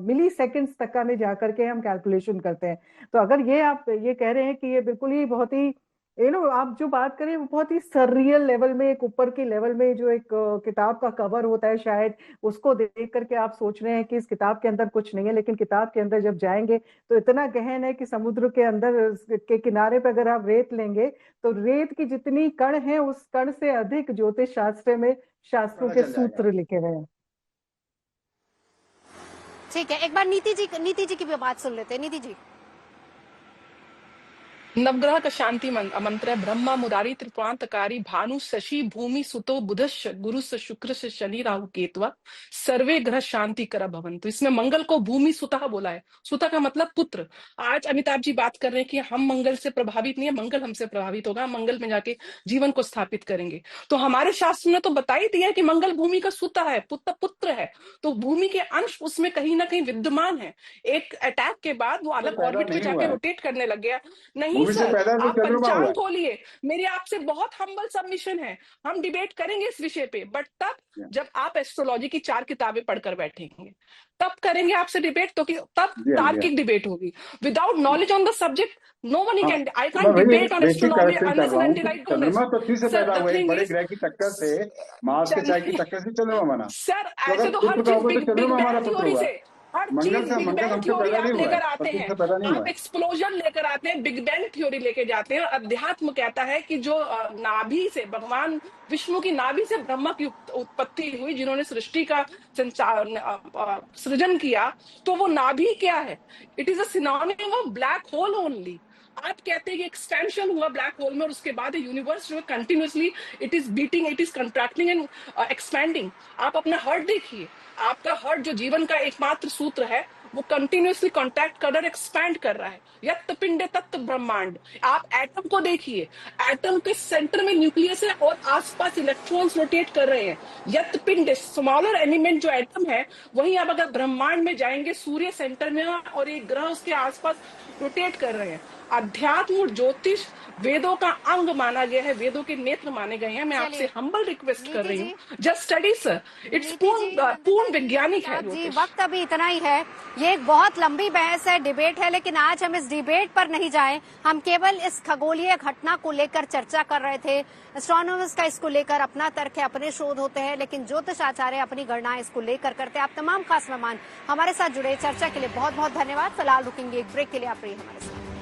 मिली सेकेंड्स तक का में जाकर के हम कैलकुलेशन करते हैं। तो अगर ये आप ये कह रहे हैं कि ये बिल्कुल ही बहुत ही आप जो बात करें वो बहुत ही सररियल लेवल में, एक ऊपर के लेवल में जो एक किताब का कवर होता है, शायद उसको देख करके आप सोच रहे हैं कि इस किताब के अंदर कुछ नहीं है, लेकिन किताब के अंदर जब जाएंगे तो इतना गहन है कि समुद्र के अंदर के किनारे पे अगर आप रेत लेंगे तो रेत की जितनी कण है उस कण से अधिक ज्योतिष शास्त्र में शास्त्रों के सूत्र लिखे हुए हैं। ठीक है, एक बार नीति जी की भी बात सुन लेते हैं। नीति जी। नवग्रह का शांति मंत्र है, ब्रह्मा मुरारी त्रिपुरांतकारी भानु शशि भूमि सुतो बुधश्च गुरुश्च शुक्रश्च शनि राहु केतवा सर्वे ग्रह शांति कर भवन्तु। इसमें मंगल को भूमि सुतः बोला है। सुतः का मतलब पुत्र। आज अमिताभ जी बात कर रहे हैं कि हम मंगल से प्रभावित नहीं है, मंगल हमसे प्रभावित होगा, मंगल में जाके जीवन को स्थापित करेंगे। तो हमारे शास्त्र ने तो बता ही दिया है कि मंगल भूमि का सुतः है, पुत्र है, तो भूमि के अंश उसमें कहीं ना कहीं विद्यमान है। एक अटैक के बाद वो अलग ऑर्बिट पे जाके रोटेट करने लग गया। नहीं सर, आप पंचांग खोलिए, मेरे आपसे बहुत हम्बल सबमिशन है, हम डिबेट करेंगे इस विषय पे, बट तब जब आप एस्ट्रोलॉजी की 4 किताबें पढ़कर बैठेंगे तब करेंगे आपसे डिबेट, तो तब तार्किक डिबेट होगी। Without knowledge on the subject no one can, I can't debate on astrology unless and until I do this. तो फिर से पैदा हुआ एक बड़े ग्रह की टक्कर से, मार्स के चाय की टक्कर से चंद्रमा बना। सर ऐसे तो हर चीज बिग बैंग थ्योरी से, हर चीज बिग बैंग थ्योरी आप लेकर आते हैं, आप एक्सप्लोजन लेकर आते हैं, बिग बैंग थ्योरी लेके जाते हैं। अध्यात्म कहता है कि जो नाभि से, भगवान विष्णु की नाभि से ब्रह्मा की उत्पत्ति हुई, जिन्होंने सृष्टि का सृजन किया, तो वो नाभि क्या है? It is a synonym of black hole only. आप कहते हैं कि एक्सपेंशन हुआ ब्लैक होल में और उसके बाद यूनिवर्स जो है continuously it is beating, it is contracting and expanding. आप अपना हार्ट देखिए, आपका हार्ट जो जीवन का एकमात्र सूत्र है वो कंटिन्यूअसली कॉन्टैक्ट कर रहा है, एक्सपैंड कर रहा है। यत् पिंडे तत् ब्रह्मांड। आप एटम को देखिए, एटम के सेंटर में न्यूक्लियस है और आसपास इलेक्ट्रॉन्स रोटेट कर रहे हैं। यत् पिंडे स्मॉलर एलिमेंट जो एटम है, वहीं आप अगर ब्रह्मांड में जाएंगे, सूर्य सेंटर में और एक ग्रह उसके आसपास रोटेट कर रहे हैं। अध्यात्म और ज्योतिष वेदों का अंग माना गया है, वेदों के नेत्र माने गए हैं। मैं आपसे हम्बल रिक्वेस्ट कर रही हूँ, जस्ट स्टडी सर, इट्स पूर्ण वैज्ञानिक है जी। वक्त अभी इतना ही है, ये एक बहुत लंबी बहस है, डिबेट है, लेकिन आज हम इस डिबेट पर नहीं जाए। हम केवल इस खगोलीय घटना को लेकर चर्चा कर रहे थे। एस्ट्रोनॉमर्स का इसको लेकर अपना तर्क है, अपने शोध होते हैं, लेकिन ज्योतिष आचार्य अपनी गणना इसको लेकर करते हैं। आप तमाम खास मेहमान हमारे साथ जुड़े, चर्चा के लिए बहुत बहुत धन्यवाद। फिलहाल रुकेंगे एक ब्रेक के लिए, आप रहिए हमारे साथ।